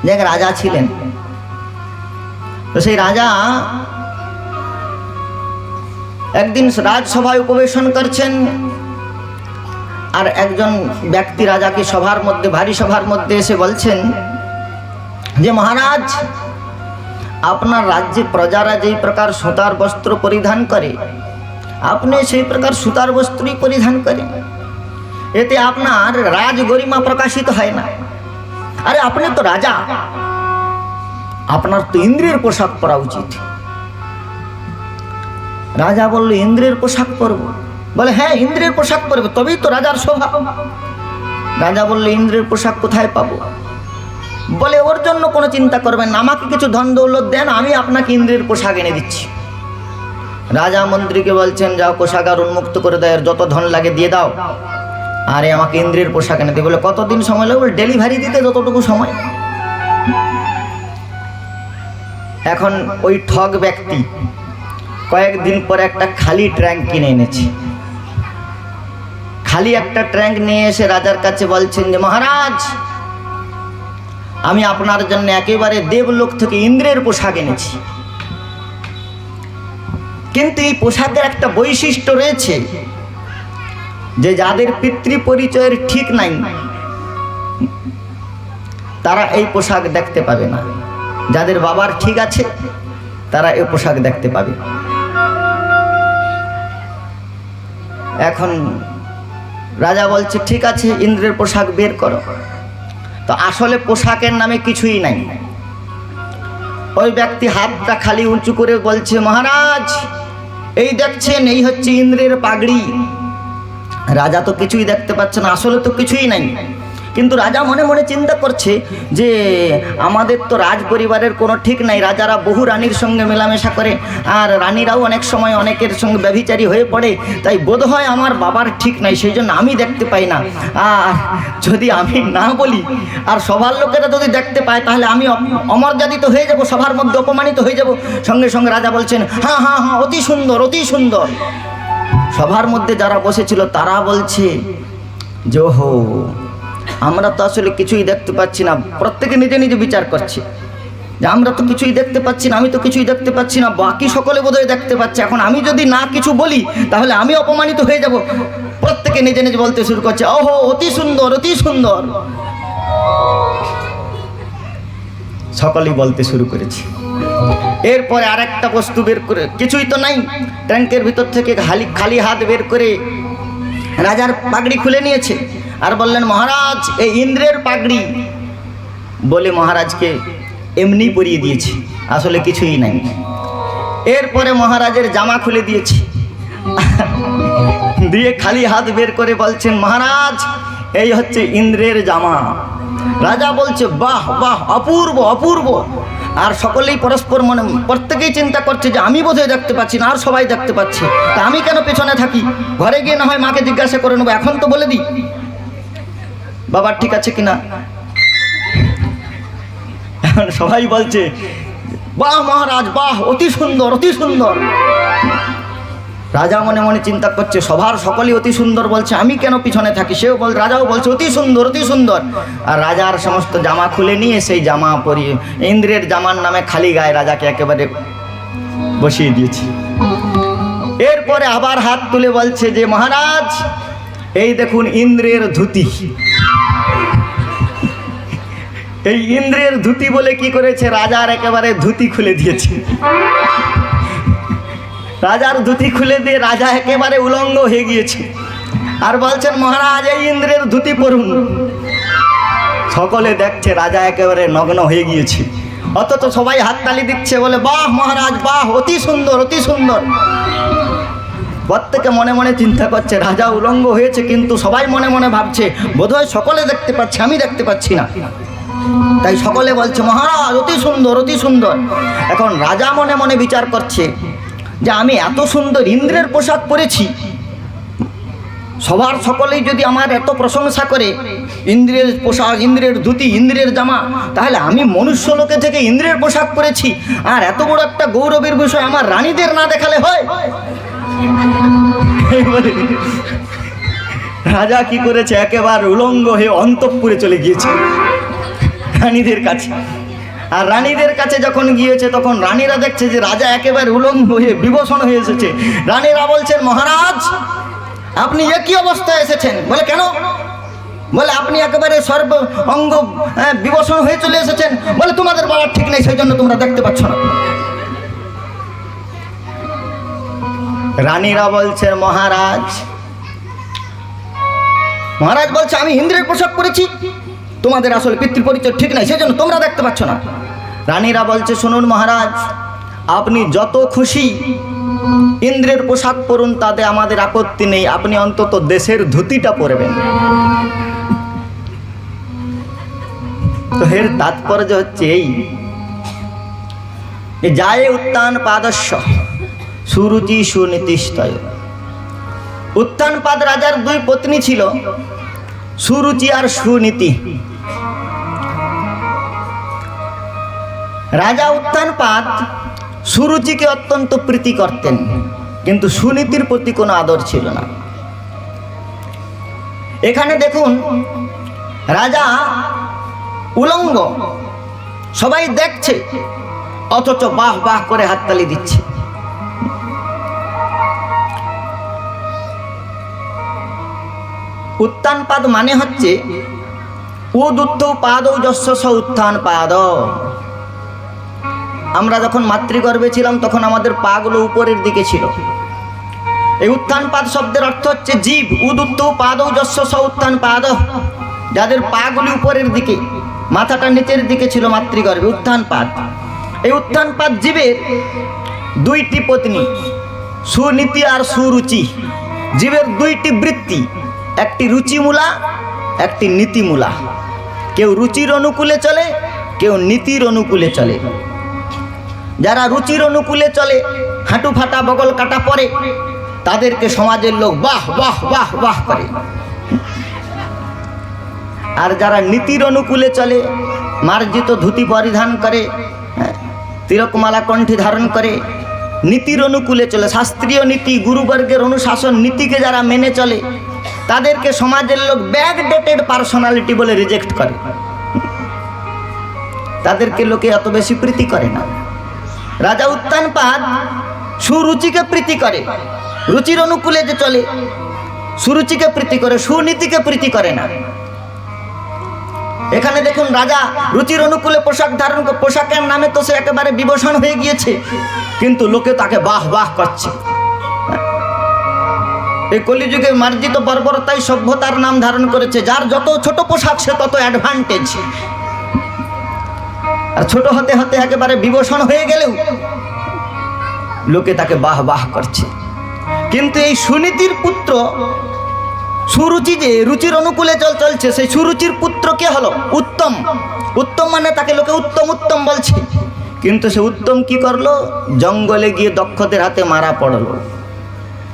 যে এক রাজা ছিলেন। তো সেই রাজা একদিন রাজসভায় উপবেশন করছেন, আর একজন ব্যক্তি রাজাকে সভার মধ্যে, ভারী সভার মধ্যে এসে বলছেন যে মহারাজ, আপনার রাজ্যে প্রজারা যেই প্রকার সুতার বস্ত্র পরিধান করে, আপনি সেই প্রকার সুতার বস্ত্রই পরিধান করেন, এতে আপনার রাজ গরিমা প্রকাশিত হয় না। আরে আপনি তো রাজা, আপনার তো ইন্দ্রের পোশাক পরা উচিত। রাজা বলল, ইন্দ্রের পোশাক পরব? বলে হ্যাঁ, ইন্দ্রের পোশাক পরবে, তবেই তো রাজার শোভা। রাজা বলল, ইন্দ্রের পোশাক কোথায় পাবো? বলে ওর জন্য কোনো চিন্তা করবেন না, আমাকে কিছু ধন দৌলত দেন, আমি আপনাকে ইন্দ্রের পোশাক এনে দিচ্ছি। রাজা মন্ত্রীকে বলছেন, যাও কোষাগার উন্মুক্ত করে দেয়, যত ধন লাগে দিয়ে দাও, আরে আমাকে ইন্দ্রের পোশাক এনে দিই। বলে কতদিন সময় লাগবে? ডেলিভারি দিতে যতটুকু সময়। এখন ওই ঠগ ব্যক্তি কয়েকদিন পরে একটা খালি ট্যাঙ্ক কিনে এনেছে। খালি একটা ট্যাঙ্ক নিয়ে এসে রাজার কাছে বলছেন যে মহারাজ, আমি আপনার জন্য একেবারে দেবলোক থেকে ইন্দ্রের পোশাক এনেছি, কিন্তু এই পোশাকের একটা বৈশিষ্ট্য রয়েছে যে যাদের পিতৃ পরিচয়ের ঠিক নাই তারা এই পোশাক দেখতে পাবে না, যাদের বাবার ঠিক আছে তারা এই পোশাক দেখতে পাবে। এখন রাজা বলছে ঠিক আছে, ইন্দ্রের পোশাক বের করো। তো আসলে পোশাকের নামে কিছুই নাই। ওই ব্যক্তি হাতটা খালি উঁচু করে বলছে, মহারাজ এই দেখছেন, এই হচ্ছে ইন্দ্রের পাগড়ি। রাজা তো কিছুই দেখতে পাচ্ছে না, আসলে তো কিছুই নাই। কিন্তু রাজা মনে মনে চিন্তা করছে যে আমাদের তো রাজ পরিবারের কোনো ঠিক নাই, রাজারা বহু রানীর সঙ্গে মেলামেশা করে, আর রানীরাও অনেক সময় অনেকের সঙ্গে ব্যভিচারী হয়ে পড়ে, তাই বোধ হয় আমার বাবার ঠিক নাই, সেই জন্য আমি দেখতে পাই না। আর যদি আমি না বলি আর সবার লোকেরা যদি দেখতে পায়, তাহলে আমি অমর্যাদিত হয়ে যাব, সবার মধ্যে অপমানিত হয়ে যাব। সঙ্গে সঙ্গে রাজা বলছেন, হ্যাঁ হ্যাঁ হ্যাঁ, অতি সুন্দর, অতি সুন্দর। সভার মধ্যে যারা বসেছিল তারা বলছে যে ওহো, আমরা তো আসলে কিছুই দেখতে পাচ্ছি না। প্রত্যেকে নিজে নিজে বিচার করছে যে আমরা তো কিছুই দেখতে পাচ্ছি না, আমি তো কিছুই দেখতে পাচ্ছি না, বাকি সকলে বোধহয় দেখতে পাচ্ছে। এখন আমি যদি না কিছু বলি তাহলে আমি অপমানিত হয়ে যাব। প্রত্যেকে নিজে নিজে বলতে শুরু করছে, ওহো অতি সুন্দর, অতি সুন্দর। সকলেই বলতে শুরু করেছে। এরপরে আরেকটা বস্তু বের করে, কিছুই তো নাই, ট্যাঙ্কের ভিতর থেকে খালি হাত বের করে রাজার পাগড়ি খুলে নিয়েছে আর বললেন, মহারাজ এই ইন্দ্রের পাগড়ি। বলে মহারাজকে এমনি পরিয়ে দিয়েছে, আসলে কিছুই নাই। এরপরে মহারাজের জামা খুলে দিয়েছে, দিয়ে খালি হাত বের করে বলছেন, মহারাজ এই হচ্ছে ইন্দ্রের জামা। রাজা বলছে, বাহ বাহ, অপূর্ব অপূর্ব। আর সকলেই পরস্পর মনে, প্রত্যেকেই চিন্তা করছে যে আমি বোধহয় দেখতে পাচ্ছি না, আর সবাই দেখতে পাচ্ছে, তা আমি কেন পেছনে থাকি? ঘরে গিয়ে না হয় মাকে জিজ্ঞাসা করে নেবো, এখন তো বলে দিই বাবার ঠিক আছে কিনা। এখন সবাই বলছে, বাহ মহারাজ বাহ, অতি সুন্দর, অতি সুন্দর। রাজা মনে মনে চিন্তা করছে, সবার সকলেই অতি সুন্দর বলছে, আমি কেন পিছনে থাকি? সেও রাজাও বলছে অতি সুন্দর, অতি সুন্দর। আর রাজার সমস্ত জামা খুলে নিয়ে সেই জামা পরিয়ে, ইন্দ্রের জামার নামে খালি গায়ে রাজাকে একেবারে বসিয়ে দিয়েছে। এরপরে আবার হাত তুলে বলছে যে মহারাজ এই দেখুন ইন্দ্রের ধুতি। এই ইন্দ্রের ধুতি বলে কি করেছে, রাজার একেবারে ধুতি খুলে দিয়েছে। রাজার ধুতি খুলে দিয়ে রাজা একেবারে উলঙ্গ হয়ে গিয়েছে, আর বলছেন মহারাজ এই ইন্দ্রের ধুতি পরুন। সকলে দেখছে রাজা একেবারে নগ্ন হয়ে গিয়েছে, অথচ সবাই হাততালি দিচ্ছে, বলে বাহ মহারাজ বাহ, অতি সুন্দর, অতি সুন্দর। প্রত্যেকে মনে মনে চিন্তা করছে রাজা উলঙ্গ হয়েছে, কিন্তু সবাই মনে মনে ভাবছে বোধহয় সকলে দেখতে পাচ্ছে, আমি দেখতে পাচ্ছি না। তাই সকলে বলছে মহারাজ অতি সুন্দর, অতি সুন্দর। এখন রাজা মনে মনে বিচার করছে যে আমি এত সুন্দর ইন্দ্রের পোশাক পরেছি, সবার সকলেই যদি আমার এত প্রশংসা করে, ইন্দ্রের পোশাক, ইন্দ্রের ধুতি, ইন্দ্রের জামা, তাহলে আমি মনুষ্য লোকে থেকে ইন্দ্রের পোশাক পরেছি, আর এত বড় একটা গৌরবের বিষয় আমার রানীদের না দেখালে হয়? রাজা কি করেছে, একেবারে উলঙ্গ হয়ে অন্তঃপুরে চলে গিয়েছে। রানীদের কাছে। আর রানীদের কাছে যখন গিয়েছে তখন রানীরা দেখছে যে রাজা একেবারে উলঙ্গ হয়ে বিবশন হয়ে এসেছে। রানীরা বলছেন, মহারাজ আপনি একই অবস্থায় এসেছেন। বলে কেন? বলে আপনি একেবারে সর্ব অঙ্গ বিবশন হয়ে চলে এসেছেন। বলে তোমাদের বলার ঠিক নেই, সেই জন্য তোমরা দেখতে পাচ্ছ না। রানীরা বলছেন, মহারাজ বলছে আমি ইন্দ্রের পোশাক পরেছি, তোমাদের আসলে পিতৃ পরিচয় ঠিক নাই, সেই জন্য তোমরা দেখতে পাচ্ছ না। রানীরা বলছে, শুনুন মহারাজ, আপনি যত খুশি ইন্দ্রের পোশাক পরুন, তাতে আমাদের আপত্তি নেই, আপনি অন্তত দেশের ধুতিটা পরবেন। তো এর তাৎপর্য হচ্ছে এই, যায় উত্থান পাদস্য সুরুচি সুনীতিস্তয়। উত্থানপাদ রাজার দুই পত্নী ছিল, সুরুচি আর সুনীতি। রাজা উত্থানপাদ সুরুচিকে অত্যন্ত প্রীতি করতেন, কিন্তু সুনীতির প্রতি কোনো আদর ছিল না। এখানে দেখুন, রাজা উলঙ্গ, সবাই দেখছে, অথচ বাহ বাহ করে হাততালি দিচ্ছে। উত্থানপাদ মানে হচ্ছে উদ্যুত্থ পাদৌ যস্য স উত্থানপাদ। আমরা যখন মাতৃগর্ভে ছিলাম তখন আমাদের পাগুলো উপরের দিকে ছিল। এই উত্থানপাদ শব্দের অর্থ হচ্ছে জীব। উদ্যুত্থ পাদৌ যস্য স উত্থানপাদ, যাদের পাগুলি উপরের দিকে, মাথাটা নিচের দিকে ছিল মাতৃগর্ভে, উত্থানপাদ। এই উত্থানপাদ জীবের দুইটি পত্নী, সুনীতি আর সুরুচি। জীবের দুইটি বৃত্তি, একটি রুচিমূলা, একটি নীতিমূলা। কেউ রুচির অনুকূলে চলে, কেউ নীতির অনুকূলে চলে। যারা রুচির অনুকূলে চলে, হাঁটু ফাটা বগল কাটা পরে, তাদেরকে সমাজের লোক বাহ বাহ বাহ বাহ করে। আর যারা নীতির অনুকূলে চলে, মার্জিত ধুতি পরিধান করে, তিলকমালা কণ্ঠে ধারণ করে, নীতির অনুকূলে চলে, শাস্ত্রীয় নীতি, গুরুবর্গের অনুশাসন নীতিকে যারা মেনে চলে, তাদেরকে সমাজের লোক ব্যাকডেটেড পার্সোনালিটি বলে রিজেক্ট করে। তাদেরকে লোকে এত বেশি প্রীতি করে না। রাজা উত্থানপাদ সুরুচিকে প্রীতি করে, রুচির অনুকূলে যে চলে সুরুচিকে প্রীতি করে, সুনীতিকে প্রীতি করে না। এখানে দেখুন, রাজা রুচির অনুকূলে পোশাক ধারণ, পোশাকের নামে তো সে একেবারে বিবশন হয়ে গিয়েছে, কিন্তু লোকে তাকে বাহ বাহ করছে। এই কলিযুগে মার্জিত বর্বরতাই সভ্যতার নাম ধারণ করেছে। যার যত ছোট পোশাক সে তত অ্যাডভান্টেজ। আর ছোট হতে হতে একেবারে বিবশন হয়ে গেলেও লোকে তাকে বাহ বাহ করছে। কিন্তু এই সুনীতির পুত্র সুরুচি, যে রুচির অনুকূলে চলছে, সেই সুরুচির পুত্র কে হলো? উত্তম। উত্তম মানে তাকে লোকে উত্তম উত্তম বলছে, কিন্তু সে উত্তম কি করলো? জঙ্গলে গিয়ে দক্ষদের হাতে মারা পড়লো।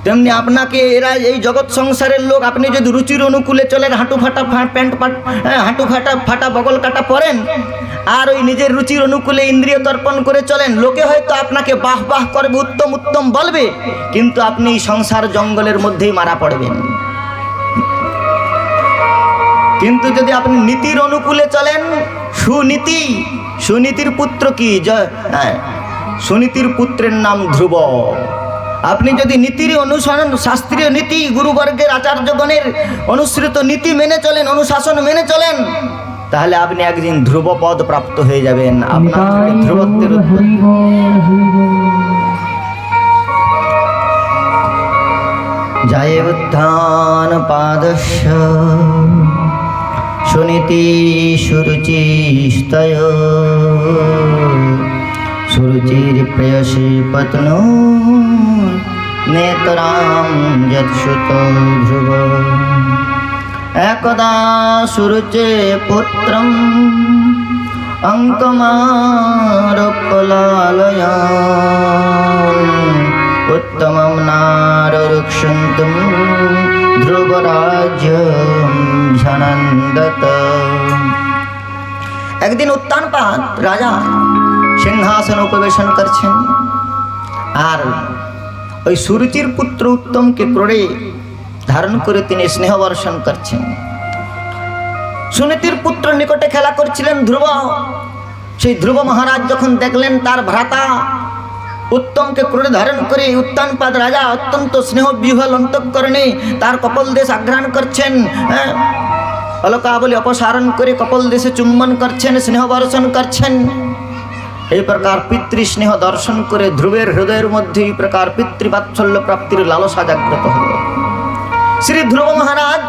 তেমনি আপনাকে এরা, এই জগৎ সংসারের লোক, আপনি যদি রুচির অনুকূলে চলেন, হাঁটু ফাটা প্যান্ট হাঁটু ফাটা বগল কাটা পরেন, আর ওই নিজের রুচির অনুকূলে ইন্দ্রিয় তর্পণ করে চলেন, লোকে হয়তো আপনাকে বাহ বাহ করবে, উত্তম উত্তম বলবে, কিন্তু আপনি সংসার জঙ্গলের মধ্যেই মারা পড়বেন। কিন্তু যদি আপনি নীতির অনুকূলে চলেন, সুনীতি, সুনীতির পুত্র কি? সুনীতির পুত্রের নাম ধ্রুব। আপনি যদি নীতির অনুসরণ, শাস্ত্রীয় নীতি, গুরুবর্গের আচার্যগণের অনুসৃত নীতি মেনে চলেন, অনুশাসন মেনে চলেন, তাহলে আপনি একদিন ধ্রুব পদ প্রাপ্ত হয়ে যাবেন। আপনার ধ্রুবত্বের যায় উত্থান পাদস্য সুনীতি সুরুচিস্তয় সুরুচির প্রেয়সী পত্ন নেতরাম যৎসুত ধ্রুব। একদা সুরুচে পুত্রম অঙ্কমারোপলালয়ান উত্তমম নাররুক্ষন্তুম ধ্রুবরাজ্যম ঝনন্দত। একদিন উত্থানপাদ রাজা সিংহাসন উপবেশন করছেন, আর ওই সুরুচির পুত্র উত্তমকে ক্রোড়ে ধারণ করে তিনি স্নেহ বর্ষণ করছেন। সুনীতির পুত্র নিকটে খেলা করছিলেন ধ্রুব। সেই ধ্রুব মহারাজ যখন দেখলেন তার ভ্রাতা উত্তমকে ক্রোড়ে ধারণ করে উত্তানপাদ রাজা অত্যন্ত স্নেহ বিহ্বল অন্তঃকরণে তার কপল দেশ আঘ্রাণ করছেন, অলকাবলী অপসারণ করে কপল দেশে চুম্বন করছেন, স্নেহ বর্ষণ করছেন, এই প্রকার পিতৃস্নেহ দর্শন করে ধ্রুবের হৃদয়ের মধ্যে এই প্রকার পিতৃবাৎসল্য প্রাপ্তির লালসা জাগ্রত হল। শ্রী ধ্রুব মহারাজ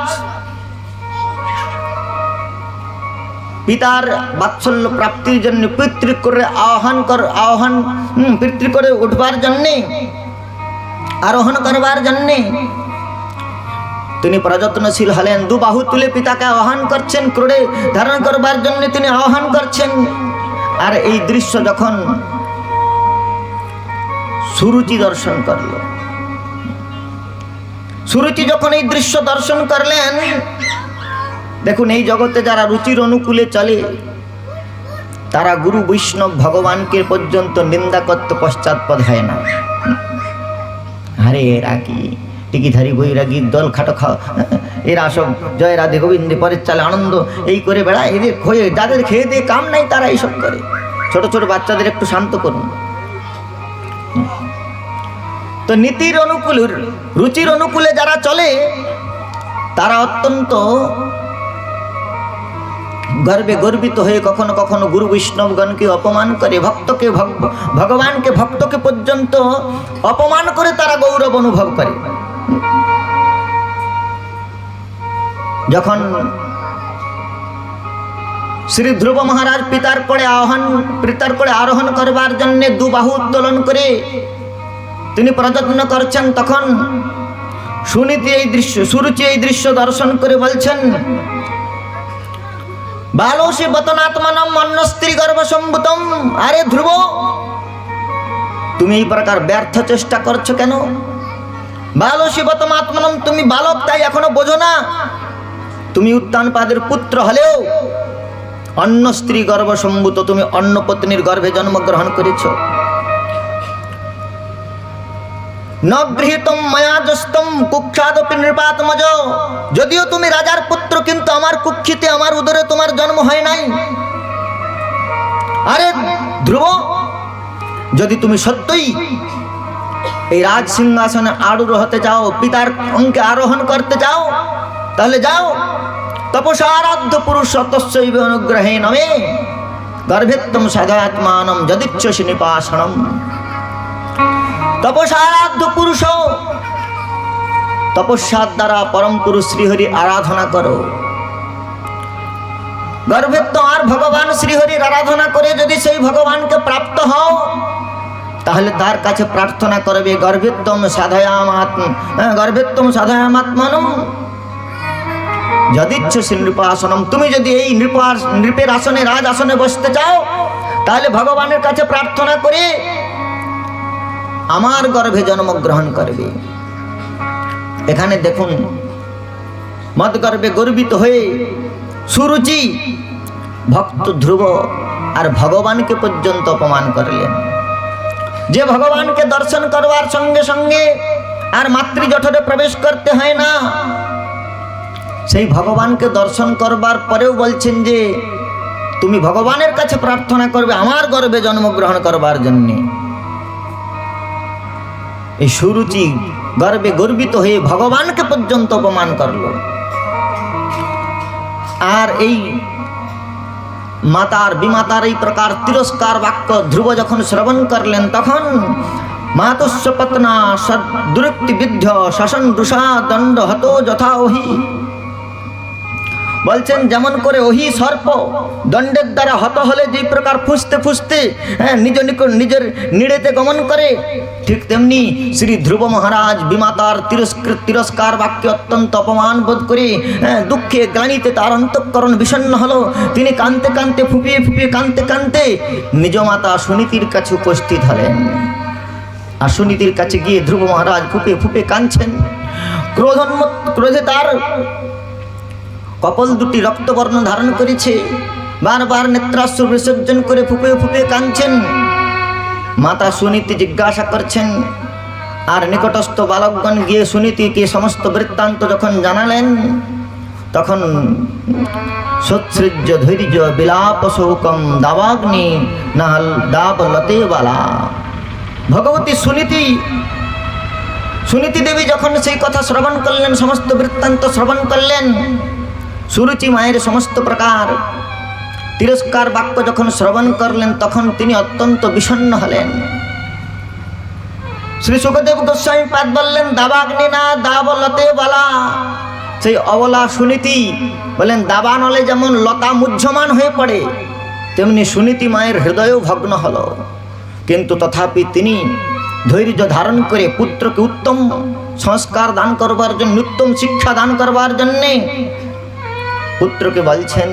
পিতার বাৎসল্য প্রাপ্তির জন্য পিতৃ করে উঠবার জন্যে, আরোহণ করবার জন্যে তিনি প্রযত্নশীল হলেন। দু বাহু তুলে পিতাকে আহ্বান করছেন, ক্রোড়ে ধারণ করবার জন্য তিনি আহ্বান করছেন। আর এই দৃশ্য যখন সুরুচি দর্শন করল, সুরুচি যখন এই দৃশ্য দর্শন করলেন, দেখুন এই জগতে যারা রুচির অনুকূলে চলে তারা গুরু বৈষ্ণব ভগবানকে পর্যন্ত নিন্দা করতে পশ্চাৎপদ হয় না। আরে এরা কি টিকিধারী বৈরাগী দল খাটো খাওয়া, এরা সব জয় রাধে গোবিন্দে পরের চালে আনন্দ এই করে বেড়ায়, এদের খয়ে যাদের খেয়ে দিয়ে কাম নাই তারা এইসব করে। ছোট ছোট বাচ্চাদের একটু শান্ত করুন। তো নীতির অনুকূল রুচির অনুকূলে যারা চলে তারা অত্যন্ত গর্বে গর্বিত হয়ে কখনো কখনো গুরু বৈষ্ণবগণকে অপমান করে, ভক্তকে ভগবানকে ভক্তকে পর্যন্ত অপমান করে তারা গৌরব অনুভব করে। যখন শ্রী ধ্রুব মহারাজ পিতার কোলে আরোহণ করবার জন্য দু বাহু উত্তোলন করে তিনি প্রযত্ন করছেন, তখন সুরুচি এই দৃশ্য দর্শন করে বলছেন, বালসী বতনাত্মানম অন্য স্ত্রী গর্ভ সম্ভূতম। আরে ধ্রুব, তুমি এই প্রকার ব্যর্থ চেষ্টা করছো কেন? বালসী বতনাত্মানম, তুমি বালক তাই এখনো বোঝো না। তুমি উত্তানপাদের পুত্র হলেও অন্য স্ত্রী গর্ভ সম্ভূত, তুমি অন্য পত্নীর গর্ভে জন্মগ্রহণ করেছ। ন গৃহীতম মায়া যস্তম কুক্ষাদপি নৃপাত্মজ, যদিও তুমি রাজার পুত্র কিন্তু আমার কুক্ষিতে আমার উদরে তোমার জন্ম হয় নাই। আরে ধ্রুব, যদি তুমি সত্যই এই রাজ সিংহাসনে আরূঢ় হতে চাও, পিতার অঙ্কে আরোহণ করতে চাও, তাহলে যাও। তপসারাধ্য পুরুষ তস্যৈব অনুগ্রহে নমে গর্ভেত্তম সাধাত্মানম যদিচ্ছসি নিপাসনম। তপসারাধ্য পুরুষ, তপস্যার দ্বারা পরম পুরুষ শ্রীহরি আরাধনা করো। গর্ভেত্ব আর ভগবান শ্রীহরির আরাধনা করে যদি সেই ভগবানকে প্রাপ্ত হও, তাহলে তার কাছে প্রার্থনা করবে গর্ভেত্তম সাধয়ামাত্মানম যদিচ্ছসি নৃপাসনম। তুমি যদি এই নৃপের আসনে রাজ আসনে বসতে চাও, তাহলে ভগবানের কাছে প্রার্থনা করে আমার গর্ভে জন্মগ্রহণ করবে। এখানে দেখুন, মদগর্ভে গর্বিত হয়ে সুরুচি ভক্ত ধ্রুব আর ভগবানকে পর্যন্ত অপমান করলেন। যে ভগবানকে দর্শন করবার সঙ্গে সঙ্গে আর মাতৃজঠরে প্রবেশ করতে হয় না, সেই ভগবানকে দর্শন করবার পরেও বলছেন যে তুমি ভগবানের কাছে প্রার্থনা করবে আমার গর্ভে জন্মগ্রহণ করবার জন্য। এই সুরুচি গর্বে গর্বিত হয়ে ভগবানকে পর্যন্ত অপমান করল। আর এই মাতার বিমাতার এই প্রকার তিরস্কার বাক্য ধ্রুব যখন শ্রবণ করলেন, তখন মাতুস্য পত্না দুরক্তি বিদ্ধ শাসন রুষা দণ্ড হতো যথা ওহি। বলছেন যেমন করে ওহি সর্প দণ্ডের দ্বারা হত হলে যেই প্রকার ফুসতে ফুসতে নিজের নিড়েতে গমন করে, ঠিক তেমনি শ্রী ধ্রুব মহারাজ বিমাতার তিরস্কার বাক্যে অত্যন্ত অপমান বোধ করে দুঃখে গ্লানিতে তার অন্তঃকরণ বিষণ্ণ হলো। তিনি কাঁদতে কাঁদতে ফুপিয়ে ফুপিয়ে কাঁদতে কাঁদতে নিজ মাতা সুনীতির কাছে উপস্থিত হলেন। আর সুনীতির কাছে গিয়ে ধ্রুব মহারাজ ফুপিয়ে ফুপিয়ে কাঁদছেন। ক্রোধে তার কপল দুটি রক্তবর্ণ ধারণ করেছে, বারবার নেত্রাশ্রু বিসর্জন করে ফুপিয়ে ফুপিয়ে কাঁদছেন। মাতা সুনীতি জিজ্ঞাসা করছেন, আর নিকটস্থ বালকগণ গিয়ে সুনীতিকে সমস্ত বৃত্তান্ত যখন জানালেন, তখন সৎসৃজ্য ধৈর্য বিলাপ শোকম দাবাগ্নি নাল দাব লতে বালা। ভগবতী সুনীতি দেবী যখন সেই কথা শ্রবণ করলেন, সমস্ত বৃত্তান্ত শ্রবণ করলেন, সুরুচি মায়ের সমস্ত প্রকার তিরস্কার বাক্য যখন শ্রবণ করলেন, তখন তিনি অত্যন্ত বিষণ্ণ হলেন। শ্রী সুখদেব গোস্বামী পাদ বললেন, দাবাগ্নি না দাব লতে বালা। সেই অবলা সুনীতি বলেন, দাবা নলে যেমন লতা মুহ্যমান হয়ে পড়ে, তেমনি সুনীতি মায়ের হৃদয়ও ভগ্ন হল। কিন্তু তথাপি তিনি ধৈর্য ধারণ করে পুত্রকে উত্তম সংস্কার দান করবার জন্য, উত্তম শিক্ষা দান করবার জন্যে পুত্রকে বলছেন,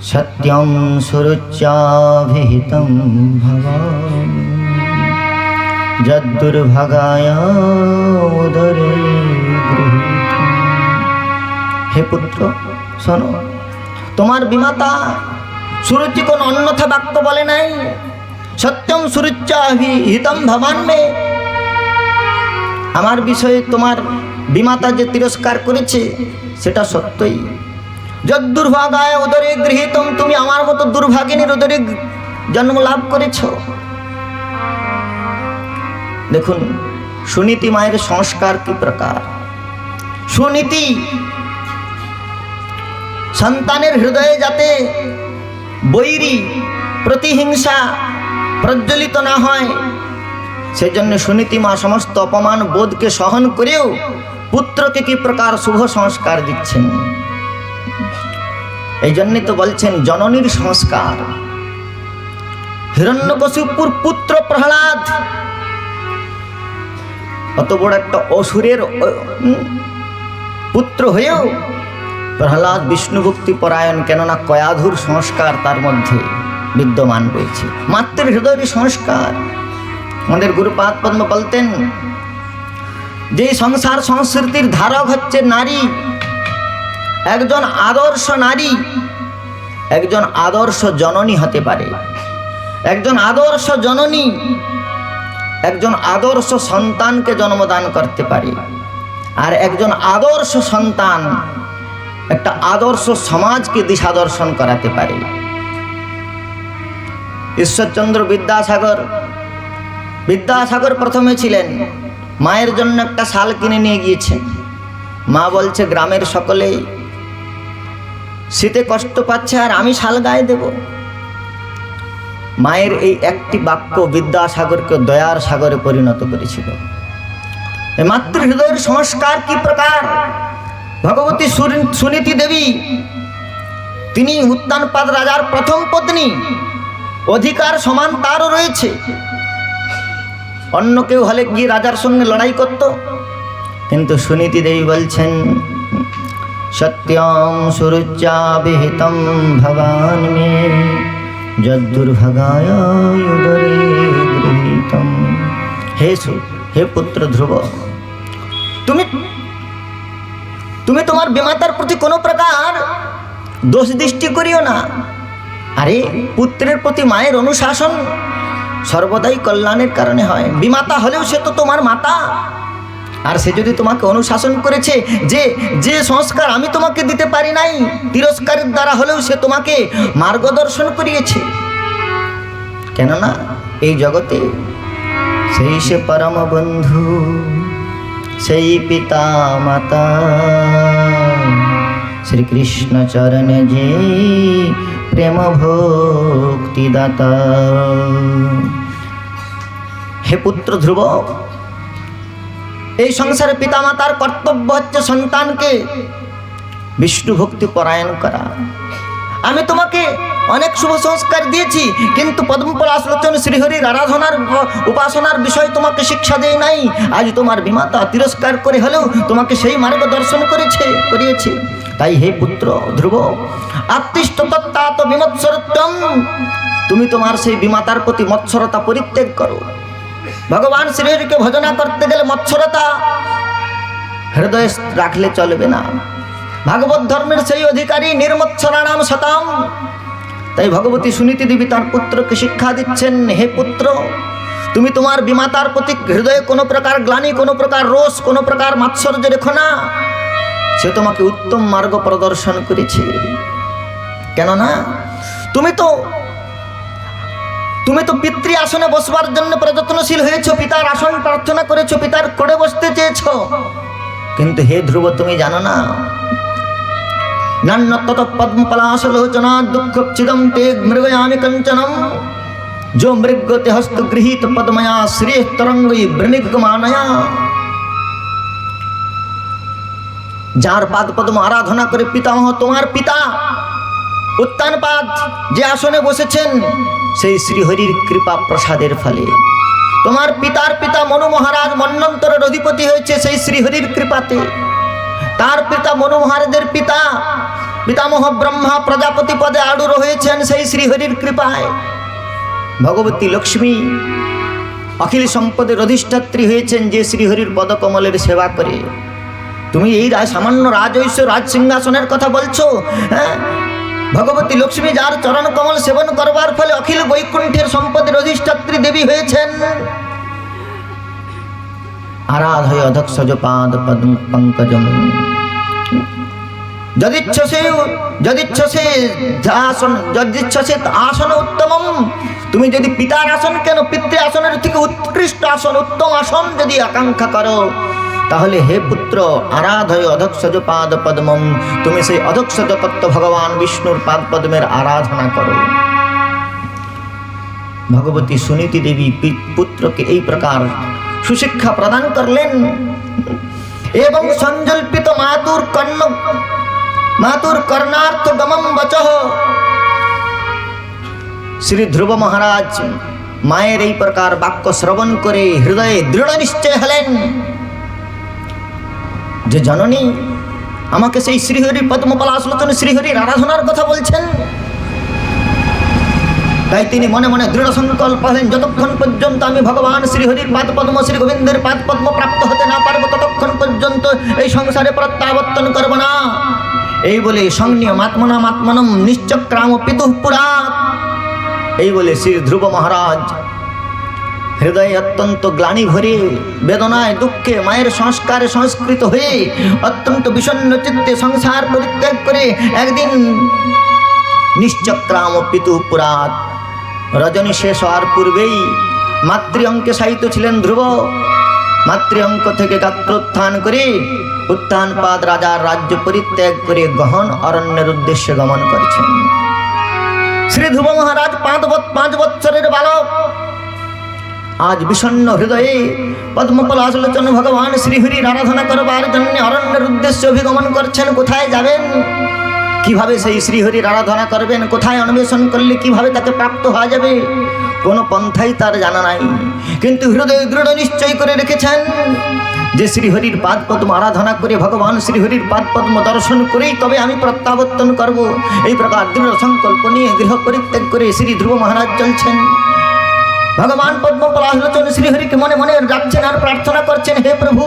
সত্যম সুরুচ্যাভিহিতম ভবান যদ্দুর্ভাগায় উদরে গৃহীতম। হে পুত্র শোনো, তোমার বিমাতা সুরুচি কোন অন্যথা বাক্য বলে নাই। সত্যম সুরুচ্যাভিহিতম ভবান মে, আমার বিষয়ে তোমার বিমাতা যে তিরস্কার করেছে সেটা সত্যই। যদ্দুর্ভাগায় উদরে গৃহীতম, তুমি আমার মতো দুর্ভাগিনীর উদরে জন্ম লাভ করেছ। দেখুন সুনীতি মায়ের সংস্কার কি প্রকার। সুনীতি সন্তানের হৃদয়ে যাতে বৈরী প্রতিহিংসা প্রজ্বলিত না হয়, সেজন্য সুনীতি মা সমস্ত অপমান বোধকে সহন করেও পুত্রকে কি প্রকার শুভ সংস্কার দিচ্ছেন। এই জন্যই তো বলছেন জননীর সংস্কার। হিরণ্যকশিপুর পুত্র প্রহ্লাদ অত বড় একটা অসুরের পুত্র হয়েও প্রহ্লাদ বিষ্ণু ভক্তি পরায়ণ, কেননা কয়াধুর সংস্কার তার মধ্যে বিদ্যমান রয়েছে, মাতৃ হৃদয়ের সংস্কার। আমাদের গুরুপাদ পদ্ম বলতেন, যে সংসার সংস্কৃতির ধারক হচ্ছে নারী, একজন আদর্শ নারী একজন আদর্শ জননী হতে পারে। একজন আদর্শ জননী একজন আদর্শ সন্তানকে জন্মদান করতে পারে, আর একজন আদর্শ সন্তান একটা আদর্শ সমাজকে দিশাদর্শন করাতে পারে। ঈশ্বরচন্দ্র বিদ্যাসাগর প্রথমে ছিলেন, মায়ের জন্য একটা শাল কিনে নিয়ে গিয়েছেন। মা বলছে, গ্রামের সকলে শীতে কষ্ট পাচ্ছে আর আমি শাল গায়ে দেব। মায়ের এই একটি বাক্য বিদ্যাসাগরকে দয়ার সাগরে পরিণত করেছিল। মাতৃ হৃদয়ের সংস্কার কি প্রকার। ভগবতী সুনীতি দেবী, তিনি উত্তানপাদ রাজার প্রথম পত্নী, অধিকার সমান তারও রয়েছে। অন্য কেউ হলে গিয়ে রাজার সঙ্গে লড়াই করত, কিন্তু সুনীতি দেবী বলছেন, সত্যম সুরুচ্যাভিহিতম ভবান মে যদ্দুর্ভাগায় উদরে গৃহীতম। হে পুত্র ধ্রুব, তুমি তোমার বিমাতার প্রতি কোনো প্রকার দোষ দৃষ্টি করিও না। আরে পুত্রের প্রতি মায়ের অনুশাসন সর্বদাই কল্যাণের কারণে হয়। বিমাতা হলেও সে তো তোমার মাতা, আর সে যদি তোমাকে অনুশাসন করেছে, যে সংস্কার আমি তোমাকে দিতে পারি নাই, তিরস্কারের দ্বারা হলেও সে তোমাকে মার্গদর্শন করিয়েছে। কেননা এই জগতে সেই সে পরম বন্ধু, সেই পিতা মাতা, শ্রীকৃষ্ণ চরণে যে প্রেম ভক্তি দাতা। হে পুত্র ধ্রুব, এই সংসারে পিতামাতার কর্তব্য হচ্ছে সন্তানকে বিষ্ণু ভক্তি পরায়ণ করা। আমি তোমাকে অনেক শুভ সংস্কার দিয়েছি, কিন্তু পদ্মপলাশলোচন শ্রীহরির আরাধনার উপাসনার বিষয় তোমাকে শিক্ষা দেয় নাই। আজ তোমার বিমাতা তিরস্কার করে হলেও তোমাকে সেই মার্গদর্শন করিয়েছে। তাই হে পুত্র ধ্রুব, আত্মিষ্ট তত্ত্বাত বিমৎসরত্বম, তুমি তোমার সেই বিমাতার প্রতি মৎসরতা পরিত্যাগ করো। ভগবান শ্রীহরিকে ভজনা করতে গেলে মৎসরতা হৃদয়ে রাখলে চলবে না। ভাগবত ধর্মের সেই অধিকারী নির্মৎসরাণাম শতাম। তাই ভগবতী সুনীতি দেবী তার পুত্রকে শিক্ষা দিচ্ছেন, হে পুত্র, তুমি তোমার বিমাতার প্রতি হৃদয়ে কোনো প্রকার গ্লানি, কোনো প্রকার রোষ, কোনো প্রকার মাৎসর্য রেখো না। সে তোমাকে উত্তম মার্গ প্রদর্শন করেছে। কেননা তুমি তো পিতৃ আসনে বসবার জন্য প্রযত্নশীল হয়েছ, পিতার আসন প্রার্থনা করেছো, পিতার কোড়ে বসতে চেয়েছো। কিন্তু হে ধ্রুব, তুমি জানো না, নান্যতত পদ্মপলাশলোচনা দুঃখচ্ছিদম তে মৃগয়ামি কঞ্চনম जो मृगते हस्त गृहीत पद्मया श्रेय तरंगई वृणिगमानया। যার পাদ পদ্ম আরাধনা করে পিতামহ তোমার পিতা উত্তানপাদ যে আসনে বসেছেন, সেই শ্রীহরির কৃপা প্রসাদের ফলে তোমার পিতার পিতা মনু মহারাজ মন্বন্তরের অধিপতি হয়েছে সেই শ্রীহরির কৃপাতে। তার পিতা মনু মহারাজের পিতা পিতামহ ব্রহ্মা প্রজাপতি পদে আড়ুর হয়েছেন সেই শ্রীহরির কৃপায়। ভগবতী লক্ষ্মী অখিল সম্পদের অধিষ্ঠাত্রী হয়েছেন যে শ্রীহরির পদকমলের সেবা করে। তুমি এই সামান্য রাজৈশ্য রাজ সিংহাসনের কথা বলছো? হ্যাঁ, ভগবতী লক্ষ্মী যার চরণ কমল সেবন করবার ফলে অখিল বৈকুণ্ঠের সম্পদের অধিষ্ঠাত্রী দেবী হয়েছেন। আরাধয় অধক্ষজ পাদ পদ্ম পঙ্কজম যদিচ্ছসে আসন উত্তমম। তুমি যদি পিতার আসন কেন, পিতৃ আসনের থেকে উৎকৃষ্ট আসন, উত্তম আসন যদি আকাঙ্ক্ষা করো, তাহলে হে পুত্র আরাধয় অধক্ষজ পাদ পদ্মম, তুমি সেই অধক্ষজ তত্ত্ব ভগবান বিষ্ণুর পাদ পদ্মের আরাধনা করো। ভগবতী সুনীতি দেবী পুত্রকে এই প্রকার সুশিক্ষা প্রদান করলেন এবং সঞ্জল্পিত মাতুর কর্ণার্থ গমম বচঃ। শ্রী ধ্রুব মহারাজ মায়ের এই প্রকার বাক্য শ্রবণ করে হৃদয়ে দৃঢ় নিশ্চয় হলেন যে জননী আমাকে সেই শ্রীহরি পদ্মপলাশলোচন শ্রীহরির আরাধনার কথা বলছেন। তাই তিনি মনে মনে দৃঢ় সংকল্প হলেন, যতক্ষণ পর্যন্ত আমি ভগবান শ্রীহরির পাদ পদ্ম শ্রী গোবিন্দের পাদ পদ্ম প্রাপ্ত হতে না পারবো, ততক্ষণ পর্যন্ত এই সংসারে প্রত্যাবর্তন করব না। এই বলে সংনিয়ম আত্মনামাত্মনম নিশ্চক্রাম পিতুঃ পুরাৎ। এই বলে শ্রী ধ্রুব মহারাজ হৃদয়ে অত্যন্ত গ্লানি ভরে বেদনায় দুঃখে মায়ের সংস্কারে সংস্কৃত হয়ে অত্যন্ত বিষণ্ণ চিত্তে সংসার পরিত্যাগ করে একদিন নিশ্চক্রাম পিতুঃ পুরাৎ, রজনী শেষ হওয়ার পূর্বেই মাতৃ অঙ্কে শায়িত ছিলেন ধ্রুব। মাতৃ অঙ্ক থেকে গাত্রোত্থান করে উত্তানপাদ রাজার রাজ্য পরিত্যাগ করে গহন অরণ্যের উদ্দেশ্যে গমন করেছেন। শ্রী ধ্রুব মহারাজ 5 বৎসরের বালক আজ বিষণ্ণ হৃদয়ে পদ্মপলাশলোচন ভগবান শ্রীহরির আরাধনা করবার জন্য অরণ্যের উদ্দেশ্যে অভিগমন করছেন। কোথায় যাবেন, কিভাবে সেই শ্রীহরির আরাধনা করবেন, কোথায় অন্বেষণ করলে কিভাবে তাকে প্রাপ্ত হওয়া যাবে, কোনো পন্থাই তার জানা নাই। কিন্তু হৃদয়ে দৃঢ় নিশ্চয় করে রেখেছেন যে শ্রীহরির পাদ পদ্ম আরাধনা করে ভগবান শ্রীহরির পাদ পদ্ম দর্শন করেই তবে আমি প্রত্যাবর্তন করব। এই প্রকার দৃঢ় সংকল্প নিয়ে গৃহ পরিত্যাগ করে শ্রী ধ্রুব মহারাজ চলছেন। ভগবান পদ্মপলাশলোচন শ্রীহরিকে মনে মনে ডাকছেন আর প্রার্থনা করছেন, হে প্রভু,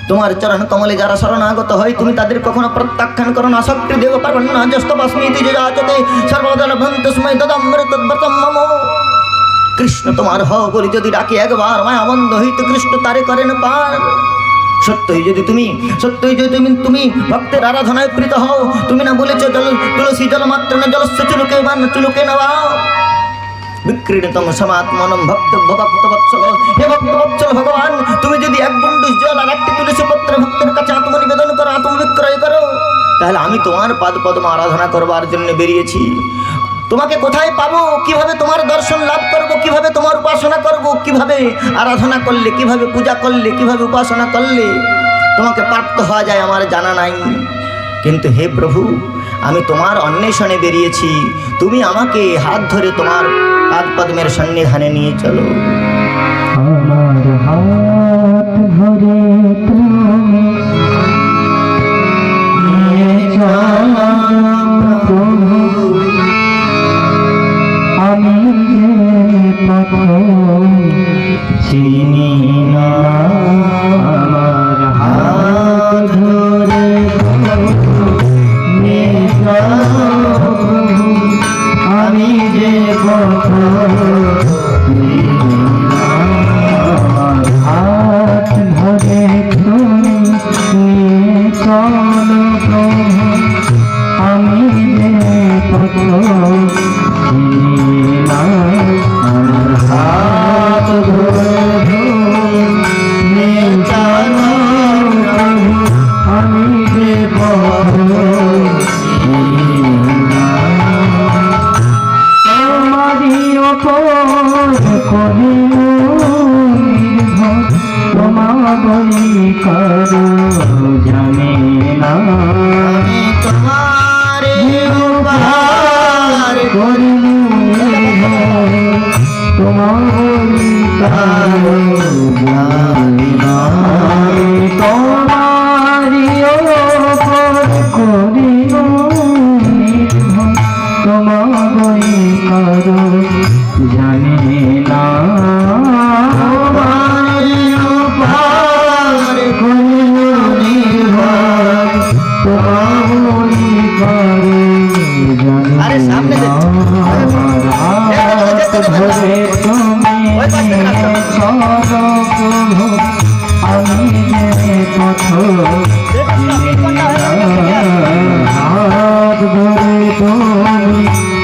তোমার চরণ কমলে যারা শরণাগত হয় তুমি তাদের কখনো প্রত্যাখ্যান করো না। শক্তি দেব পারবেন না যস্তস্মিতি যাচতে সর্বদল ভন্তস্মৈ তদমৃতব্রতম মম। কৃষ্ণ তোমার হও বলি যদি ডাকি একবার, মায়া বন্ধ হইতে কৃষ্ণ তারে করেন পার। সত্যই যদি তুমি ভক্তের আরাধনায় প্রীত হও, তুমি না বলেছ তুলসী জল মাত্র না জলস্য চুলুকে নেওয়া। বিক্রীড়িতম সমাত্মনম ভক্তবৎসল। হে ভক্তবৎসল ভগবান, তুমি যদি এক বুন্ডুস জল আর একটি তুলসী পত্র ভক্তের কাছে আত্মনিবেদন করো, আত্মবিক্রয় করো, তাহলে আমি তোমার পাদ পদ্ম আরাধনা করবার জন্য বেরিয়েছি। তোমাকে কোথায় পাবো, কিভাবে তোমার দর্শন লাভ করব, কিভাবে তোমার উপাসনা করব, কিভাবে আরাধনা করলে, কিভাবে পূজা করলে, কিভাবে উপাসনা করলে তোমাকে প্রাপ্ত হওয়া যায় আমার জানা নাই। কিন্তু হে প্রভু, আমি তোমার অন্বেষণে বেরিয়েছি, তুমি আমাকে হাত ধরে তোমার পাদ পদ্মের সন্নিধানে নিয়ে চলো। আমার হাত ধরে তুমি নিয়ে চলো প্রভু, আমি যে পথ চিনি না। আমার হাত ধরে নিয়ে চলো প্রভু, আমি যে পথ চিনি না। আমার হাত ধরে তুমি নিয়ে চলো তোমারি কারো জানি না তোমারি ওপর করিল নির্ভর তোমারি কারো জানি না তোমারি ওপর করিল নির্ভর তোমারি কারো জানি আরে সামনে না ধরে তুমি সর্বপ্রভু আমি যে পথ হাত ধরে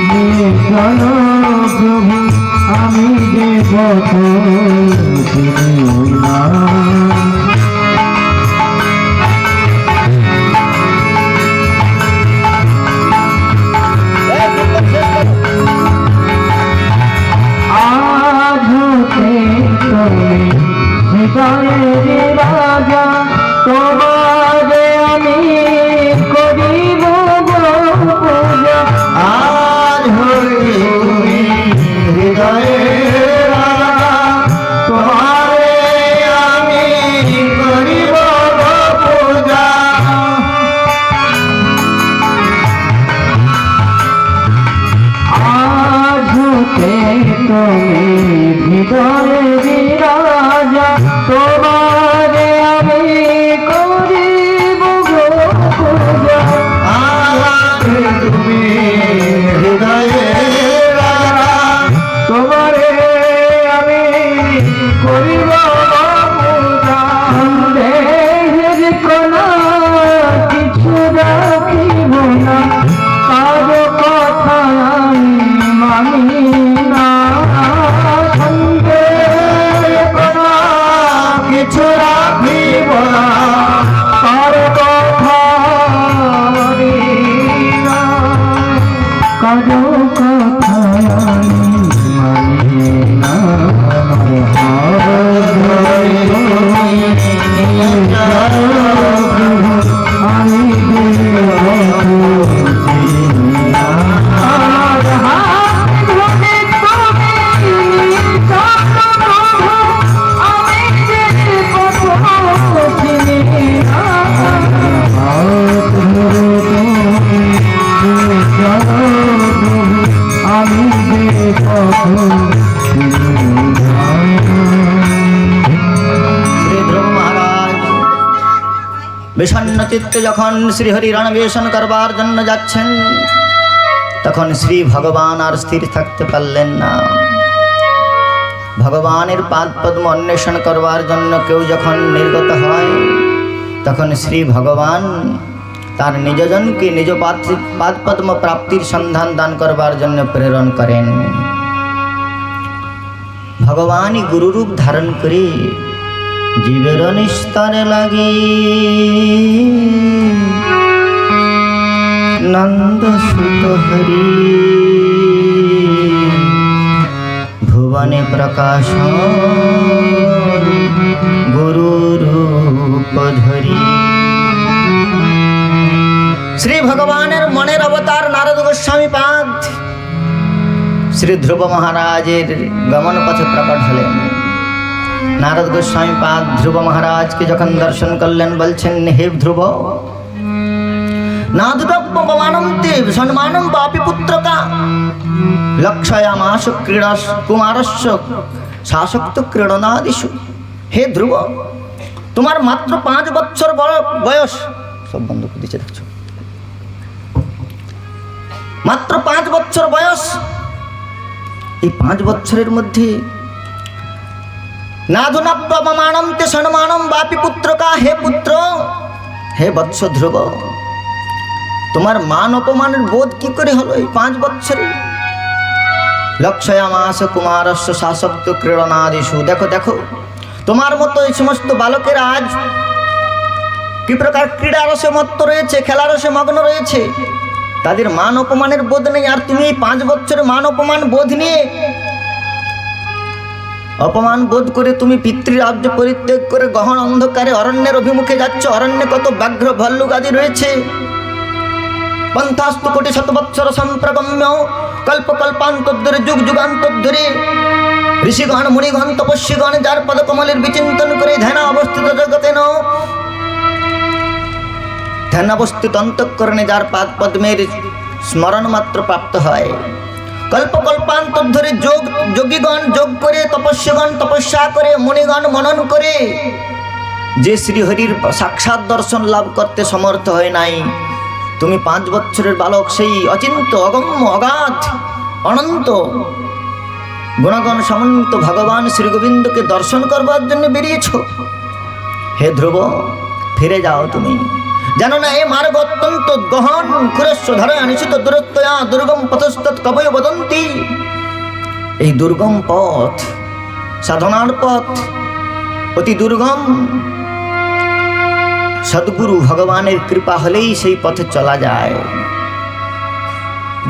তুমি প্রভু আমি যে পথ চিনি না হৃদয়ের রাজা তোমারে আমি করিব পূজা আজ হইলে তুমি হৃদয়ের রাজা তোমারে আমি করিব পূজা আজ হতে তুমি হৃদয়ের রাজা তোমারে আমি করিব পূজা আজ তুমি হৃদয়ের রাজা তোমারে আমি করিব পূজা দেহের কোনা কিছু রাখিব না কারো কথা আমি মানি না কিছু রাখিব না কারো কথা মানি না কারো কথা মানি না আমি বিষণ্ণ চিত্তে যখন শ্রীহরি রণবেশন করবার জন্য যাচ্ছেন, তখন শ্রী ভগবান আর স্থির থাকতে পারলেন না। ভগবানের পাদ পদ্ম অন্বেষণ করবার জন্য কেউ যখন নির্গত হয়, তখন শ্রী ভগবান তার নিজজনকে নিজ পাদ পদ্ম প্রাপ্তির সন্ধান দান করবার জন্য প্রেরণ করেন। ভগবানই গুরুরূপ ধারণ করে জীবের নিস্তারে লাগি নন্দ সুত হরি ভুবনে প্রকাশ গুরু রূপ ধরি। শ্রী ভগবানের মনের অবতার নারদ গোস্বামী পাদ শ্রী ধ্রুব মহারাজের গমন পথে প্রকট হলেন। নারদ গোস্বামী পাদ ধ্রুব মহারাজকে যখন দর্শন করলেন, বলছেন, হে ধ্রুব, নাদুদপ্পমানন্তে সম্মানম বাপি পুত্রকা লক্ষয়ামাস ক্রীড়াস কুমারস্য শাসক্ত ক্রীড়নাদিষু। হে ধ্রুব, তোমার মাত্র 5 বছর বয়স। সব বন্ধ করে দিচ্ছে দেখছো, মাত্র 5 বছর বয়স। এই 5 বছরের মধ্যে নাধুনাপ্পমানম তে সম্মানম বাপি পুত্রকা, হে পুত্র, হে বৎস ধ্রুব, তোমার মান অপমানের বোধ কি করে হলো এই 5 বছরে? লক্ষয়ামাস কুমারস্য শাসক্ত ক্রীড়নাদিষু। দেখো দেখো, তোমার মতো এই সমস্ত বালকেরা আজ কি প্রকার ক্রীড়া রসে মত্ত রয়েছে, খেলা রসে মগ্ন রয়েছে, তাদের মান অপমানের বোধ নেই। আর তুমি এই 5 বছরে মান অপমান বোধ নিয়ে, অপমান বোধ করে তুমি পিতৃরাজ্য পরিত্যাগ করে গহন অন্ধকারে অরণ্যের অভিমুখে যাচ্ছ। অরণ্যে কত ব্যাঘ্র ভল্লুক আদি রয়েছে। পন্থাস্তু কোটি শতবৎসর সম্প্রগম্য কল্প কল্পান্তর ধরে যুগ যুগান্তর ধরে ঋষিগণ মুনিগণ তপস্বীগণ যার পদকমলের বিচিন্তন করে ধ্যান অবস্থিত জগতেন ধ্যানাবস্থিত অন্তঃকরণে যার পাদ পদ্মের স্মরণ মাত্র প্রাপ্ত হয়। কল্পকল্পান্তর ধরে যোগীগণ যোগ করে, তপস্বীগণ তপস্যা করে, মুনিগণ মনন করে যে শ্রীহরির সাক্ষাৎ দর্শন লাভ করতে সমর্থ হয় নাই, তুমি 5 বছরের বালক সেই অচিন্ত অগম্য অগাধ অনন্ত গুণগণ সমন্ত ভগবান শ্রী গোবিন্দকে দর্শন করবার জন্য বেরিয়েছ। হে ধ্রুব, ফিরে যাও তুমি। জানো না এ মার্গ অত্যন্ত গহন, খুরস্ব ধরে নিশ্চিত দূরত্বয়া দুর্গম পথস্তৎ কবয় বদন্তি। এই দুর্গম পথ সাধনার পথ, অতি দুর্গম। সদ্গুরু ভগবানের কৃপা হলেই সেই পথে চলা যায়।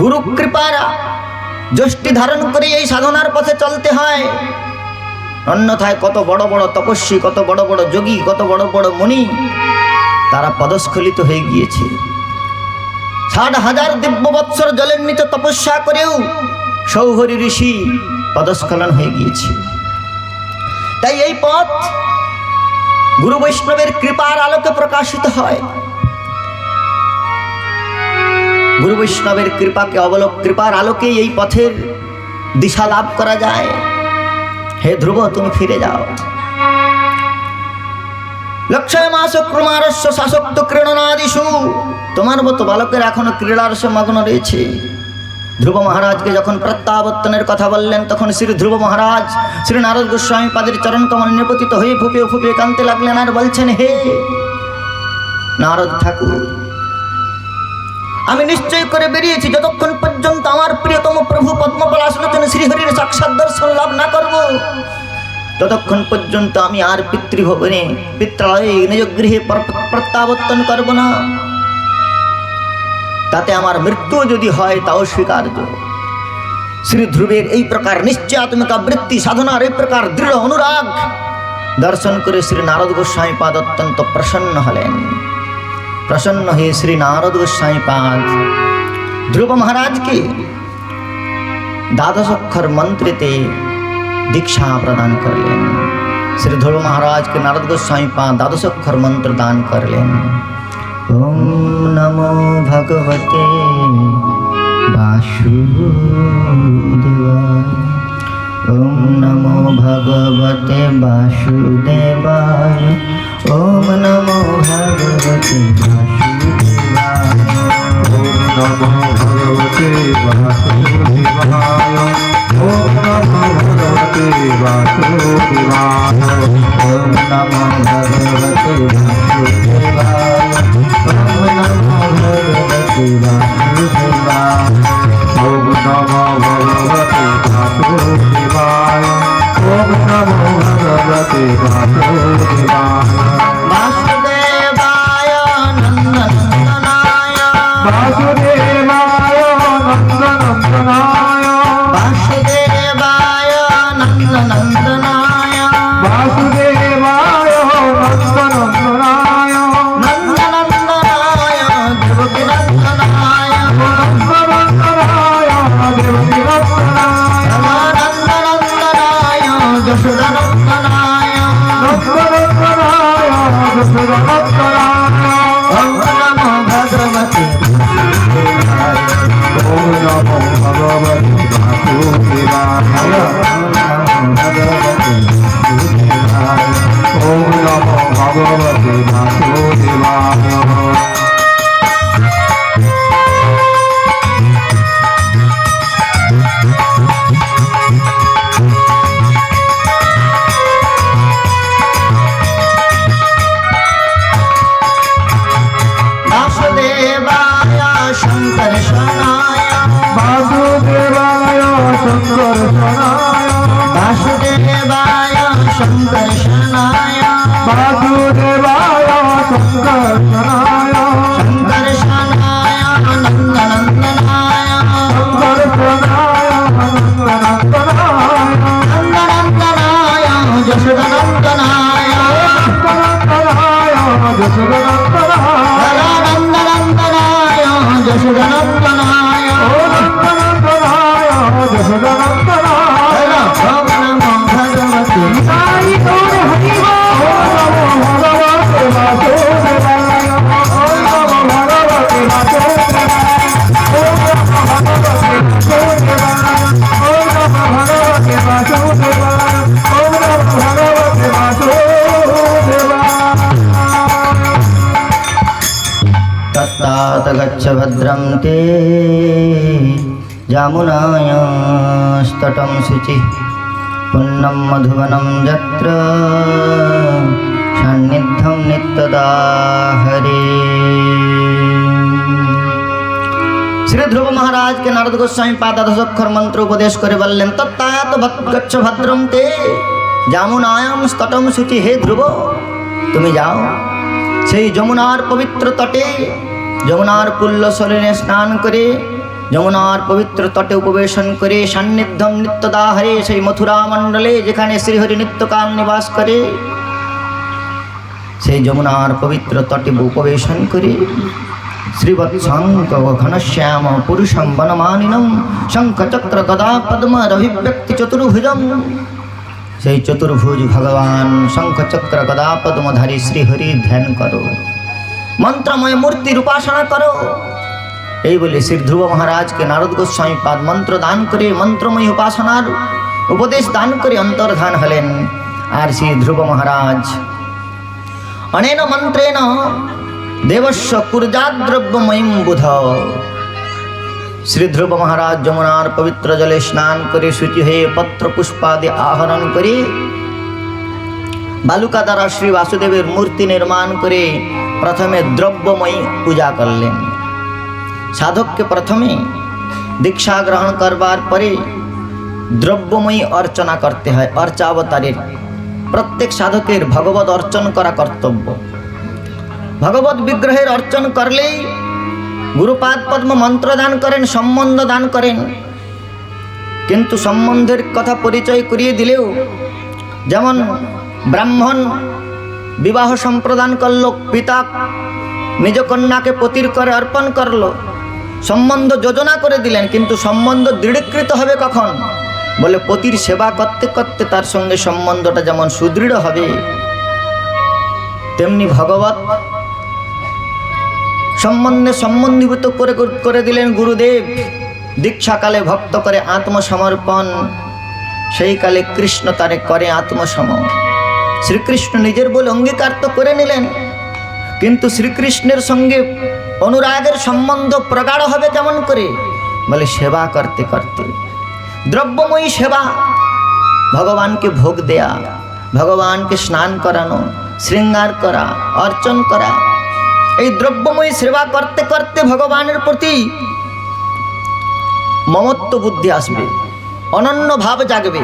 গুরু কৃপার যষ্টি ধারণ করে এই সাধনার পথে চলতে হয়, অন্যথায় কত বড় বড় তপস্বী, কত বড় বড় যোগী, কত বড় বড় মুনি তারা পদস্খলিত হয়ে গিয়েছে। 60,000 দিব্য বৎসর জলের নিচে তপস্যা করেও সৌহরি ঋষি পদস্খলন হয়ে গিয়েছে। তাই এই পথ গুরু বৈষ্ণবের কৃপার আলোকে প্রকাশিত হয়। গুরু বৈষ্ণবের কৃপার আলোকে এই পথের দিশা লাভ করা যায়। হে ধ্রুব, তুমি ফিরে যাও। লক্ষ্যয় মাস ক্রমারস্য শাসক্ত ক্রীড়নাদিষু, তোমার মতো বালকের এখনো ক্রীড়ার মগ্ন রয়েছে। ধ্রুব মহারাজকে যখন প্রত্যাবর্তনের কথা বললেন, তখন শ্রী ধ্রুব মহারাজ শ্রী নারদ গোস্বামী পাদের চরণ কমল নিপতিত হয়ে ফুপিয়ে ফুপিয়ে কাঁদতে লাগলেন আর বলছেন, হে নারদ ঠাকুর, আমি নিশ্চয় করে বেরিয়েছি, যতক্ষণ পর্যন্ত আমার প্রিয়তম প্রভু পদ্মপলাশলোচন শ্রীহরির সাক্ষাৎ দর্শন লাভ না করব, ততক্ষণ পর্যন্ত আমি আর পিতৃভবনে পিত্রালয়ে নিজ গৃহে প্রত্যাবর্তন করব না। তাতে আমার মৃত্যু যদি হয় তাও স্বীকার্য। শ্রী ধ্রুবের এই প্রকার নিশ্চয়াত্মিকা বৃত্তি সাধনার এই প্রকার দৃঢ় অনুরাগ দর্শন করে শ্রী নারদ গোস্বামী পাদ অত্যন্ত প্রসন্ন হলেন। প্রসন্ন হয়ে শ্রী নারদ গোস্বামী পাদ ধ্রুব মহারাজকে 12 অক্ষর মন্ত্রেতে दीक्षा प्रदान कर लें। श्री ध्रुव महाराज के नारद गोस्वामी पाद 12 अक्षर मंत्र दान कर लें। ओम नमो भगवते वासुदेवाय, ओम नमो भगवते वासुदेवाय, ओम नमो भगवते वासुदेवाय, ओम नमो भगवते वासुदेवाय, ओम नमो भगवते वासुदेवाय, ओम नमो भगवते वासुदेवाय, ओम नमो भगवते वासुदेवाय, ओम नमो भगवते वासुदेवाय, ओम नमो भगवते वासुदेवाय, वासुदेवाय नंदनंदनाय, वासुदेवाय नंदनंदनाय, वासुदेवाय नंदनंदनाय, वासुदेवाय नंदनंदनाय, नंदनंदनाय देवकीनंदनाय, नंदनंदनाय देवकीनंदनाय, नंदनंदनाय यशोदनंदनाय, नंदनंदनाय यशोदनंदनाय, ओम नमो भगवते वासुदेवाय, ओम नमो भगवते वासुदेवाय, ओम नमो भगवते वासुदेवाय। वासुदेवाय शंकरशनाय, वासुदेवाय शंकरशनाय, वासुदेवाय शंकरशनाय, वासुदेवाय शंकरशनाय, शंकरशनाय नंदनंदनाय, शंकरशनाय नंदनंदनाय, नंदनंदनाय यशोदनंदनाय, नंदनंदनाय यशोदनंदनाय, नंदनंदनाय यशोदनंदनाय, नंदनंदनाय यशोदनंदनाय, ओम नमो ভদ্গচ্ছ ভদ্রম তে যমুনায়াস্তটং শুচি পুণ্যম মধুবনম যত্র সান্নিধ্যম নিত্যদা হরে। শ্রী ধ্রুব মহারাজকে নারদ গোস্বামী পাদ 10 অক্ষর মন্ত্র উপদেশ করে বললেন, তত্তাত ভদ্গচ্ছ ভদ্রম তে যমুনায়াম স্তটং শুচি। হে ধ্রুব, তুমি যাও সেই যমুনার পবিত্র তটে, যমুনার পুল্য সলিলে স্নান করে, যমুনার পবিত্র তটে উপবেশন করে, সান্নিধ্যম নিত্যদা হরে, সেই মথুরা মণ্ডলে যেখানে শ্রীহরি নিত্যকাল নিবাস করে, সেই যমুনার পবিত্র তটে উপবেশন করে শ্রীবৎসঙ্ক ঘনশ্যাম পুরুষম বনমানিনম শঙ্খ চক্র গদা পদ্ম রভিব্যক্তি চতুর্ভুজম, সেই চতুর্ভুজ ভগবান শঙ্খ চক্র গদা পদ্মধারী শ্রীহরি ধ্যান করো, মন্ত্রময় মূর্তির উপাসনা করো। এই বলে শ্রী ধ্রুব মহারাজকে নারদ গোস্বামী পাদ মন্ত্র দান করে, মন্ত্রময় উপাসনার উপদেশ দান করে অন্তর্ধান হলেন। আর শ্রী ধ্রুব মহারাজ অনেন মন্ত্রেণ দেবস্য কুর্যাদ্রব্যময়ীম বুধ। শ্রী ধ্রুব মহারাজ যমুনার পবিত্র জলে স্নান করে শুচি হয়ে পত্র পুষ্পাদি আহরণ করে বালুকা দ্বারা শ্রী বাসুদেবের মূর্তি নির্মাণ করে প্রথমে দ্রব্যময়ী পূজা করলেন। সাধককে প্রথমে দীক্ষা গ্রহণ করবার পরে দ্রব্যময়ী অর্চনা করতে হয়। অর্চাবতারের প্রত্যেক সাধকের ভগবত অর্চন করা কর্তব্য। ভগবত বিগ্রহের অর্চন করলেই গুরুপাদ পদ্ম মন্ত্র দান করেন, সম্বন্ধ দান করেন। কিন্তু সম্বন্ধের কথা পরিচয় করিয়ে দিলেও, যেমন ব্রাহ্মণ বিবাহ সম্প্রদান করলো, পিতা নিজ কন্যাকে পতির করে অর্পণ করলো, সম্বন্ধ যোজনা করে দিলেন, কিন্তু সম্বন্ধ দৃঢ়ীকৃত হবে কখন? বলে পতির সেবা করতে করতে তার সঙ্গে সম্বন্ধটা যেমন সুদৃঢ় হবে, তেমনি ভগবত সম্বন্ধে সম্বন্ধীভূত করে দিলেন গুরুদেব। দীক্ষাকালে ভক্ত করে আত্মসমর্পণ, সেই কালে কৃষ্ণ তারে করে আত্মসম। শ্রীকৃষ্ণ নিজের বলে অঙ্গীকার তো করে নিলেন, কিন্তু শ্রীকৃষ্ণের সঙ্গে অনুরাগের সম্বন্ধ প্রগাঢ় হবে কেমন করে? বলে সেবা করতে করতে। দ্রব্যময়ী সেবা, ভগবানকে ভোগ দেয়া, ভগবানকে স্নান করানো, শৃঙ্গার করা, অর্চন করা, এই দ্রব্যময়ী সেবা করতে করতে ভগবানের প্রতি মমত্ব বুদ্ধি আসবে, অনন্য ভাব জাগবে,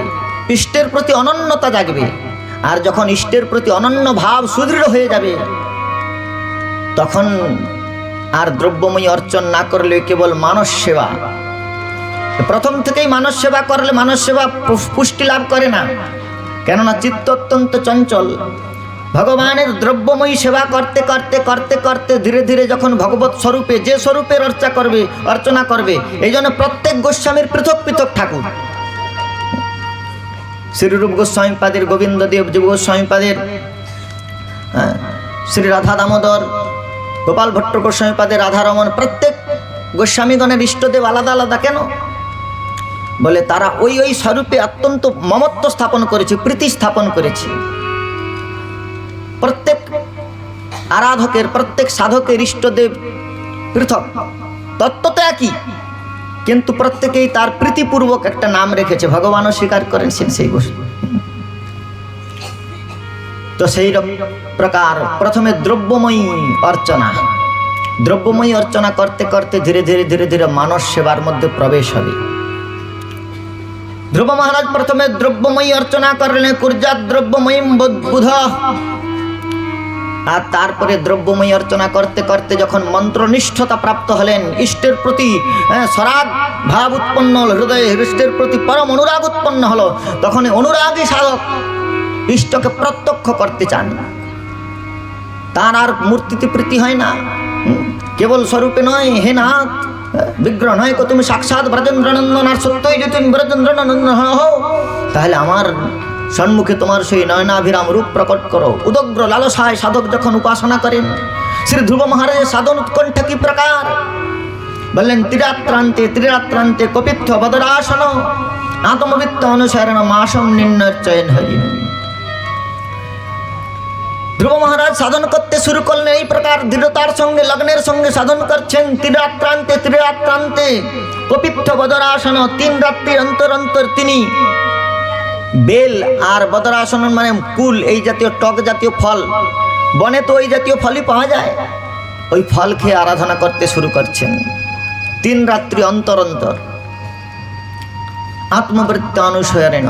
ইষ্টের প্রতি অনন্যতা জাগবে। আর যখন ইষ্টের প্রতি অনন্য ভাব সুদৃঢ় হয়ে যাবে, তখন আর দ্রব্যময়ী অর্চন না করলে কেবল মানস সেবা। প্রথম থেকেই মানস সেবা করলে মানস সেবা পুষ্টি লাভ করে না, কেননা চিত্ত অত্যন্ত চঞ্চল। ভগবানের দ্রব্যময়ী সেবা করতে করতে করতে করতে ধীরে ধীরে যখন ভগবত স্বরূপে, যে স্বরূপের অর্চনা করবে, এই জন্য প্রত্যেক গোস্বামীর পৃথক পৃথক ঠাকুর। শ্রীরূপ গোস্বামী পাদের, গোবিন্দদেব জীব গোস্বামী পাদের, শ্রী রাধা দামোদর, গোপাল ভট্ট গোস্বামী পাদের, রাধারমণ, প্রত্যেক গোস্বামীগণের ইষ্টদেব আলাদা আলাদা। কেন? বলে তারা ওই ওই স্বরূপে অত্যন্ত মমত্ব স্থাপন করেছে, প্রীতি স্থাপন করেছে। প্রত্যেক আরাধকের, প্রত্যেক সাধকের ইষ্টদেব পৃথক, তত্ত্ব তো একই, কিন্তু প্রত্যেকেই তার প্রীতিপূর্বক একটা নাম রেখেছে, ভগবানও স্বীকার করেছেন সেই বস্তু। তো সেই প্রকার প্রথমে দ্রব্যময়ী অর্চনা, দ্রব্যময়ী অর্চনা করতে করতে ধীরে ধীরে ধীরে ধীরে মানস সেবার মধ্যে প্রবেশ হবে। ধ্রুব মহারাজ প্রথমে দ্রব্যময়ী অর্চনা করলেন, কুর্যাৎ দ্রব্যময়ী বুধ। আর তারপরে দ্রব্যময়ী অর্চনা করতে করতে যখন মন্ত্রনিষ্ঠতা প্রাপ্ত হলেন, ইষ্টের প্রতি সরাগ ভাব উৎপন্ন হল, হৃদয়ে ইষ্টের প্রতি পরম অনুরাগ উৎপন্ন হলো, তখন অনুরাগী সাধক ইষ্টকে প্রত্যক্ষ করতে চান। তার আর মূর্তিতে প্রীতি হয় না, কেবল স্বরূপে নয়। হে নাথ, বিগ্রহ নয় কো তুমি সাক্ষাৎ ব্রজেন্দ্রনন্দন, আর সত্যই যদি তুমি ব্রজেন্দ্রনন্দন হও, তাহলে আমার সম্মুখে তোমার সেই নয়নাভিরাম রূপ প্রকট করো। উদগ্র লালসায় সাধক যখন উপাসনা করেন, শ্রী ধ্রুব মহারাজের সাধন উৎকণ্ঠা কি প্রকার বললেন? ত্রিরাত্রান্তে ত্রিরাত্রান্তে কপিত্থ বদরাসন আত্মবিত্ত অনুসরণ মাসম নির্ণয় চয়ন হরি। ধ্রুব মহারাজ সাধন করতে শুরু করলেন। এই প্রকার দৃঢ়তার সঙ্গে লগ্নের সঙ্গে সাধন করছেন। ত্রিরাত্রান্তে কপিত্থ বদরাসন 3 রাত্রির অন্তর অন্তর তিনি বেল আর বদরাসন মানে কুল, এই জাতীয় টক জাতীয় ফল, বনে তো ওই জাতীয় ফলই পাওয়া যায়, ওই ফল খেয়ে আরাধনা করতে শুরু করছেন 3 রাত্রি অন্তর অন্তর। আত্মবৃত্তি অনুসরণ,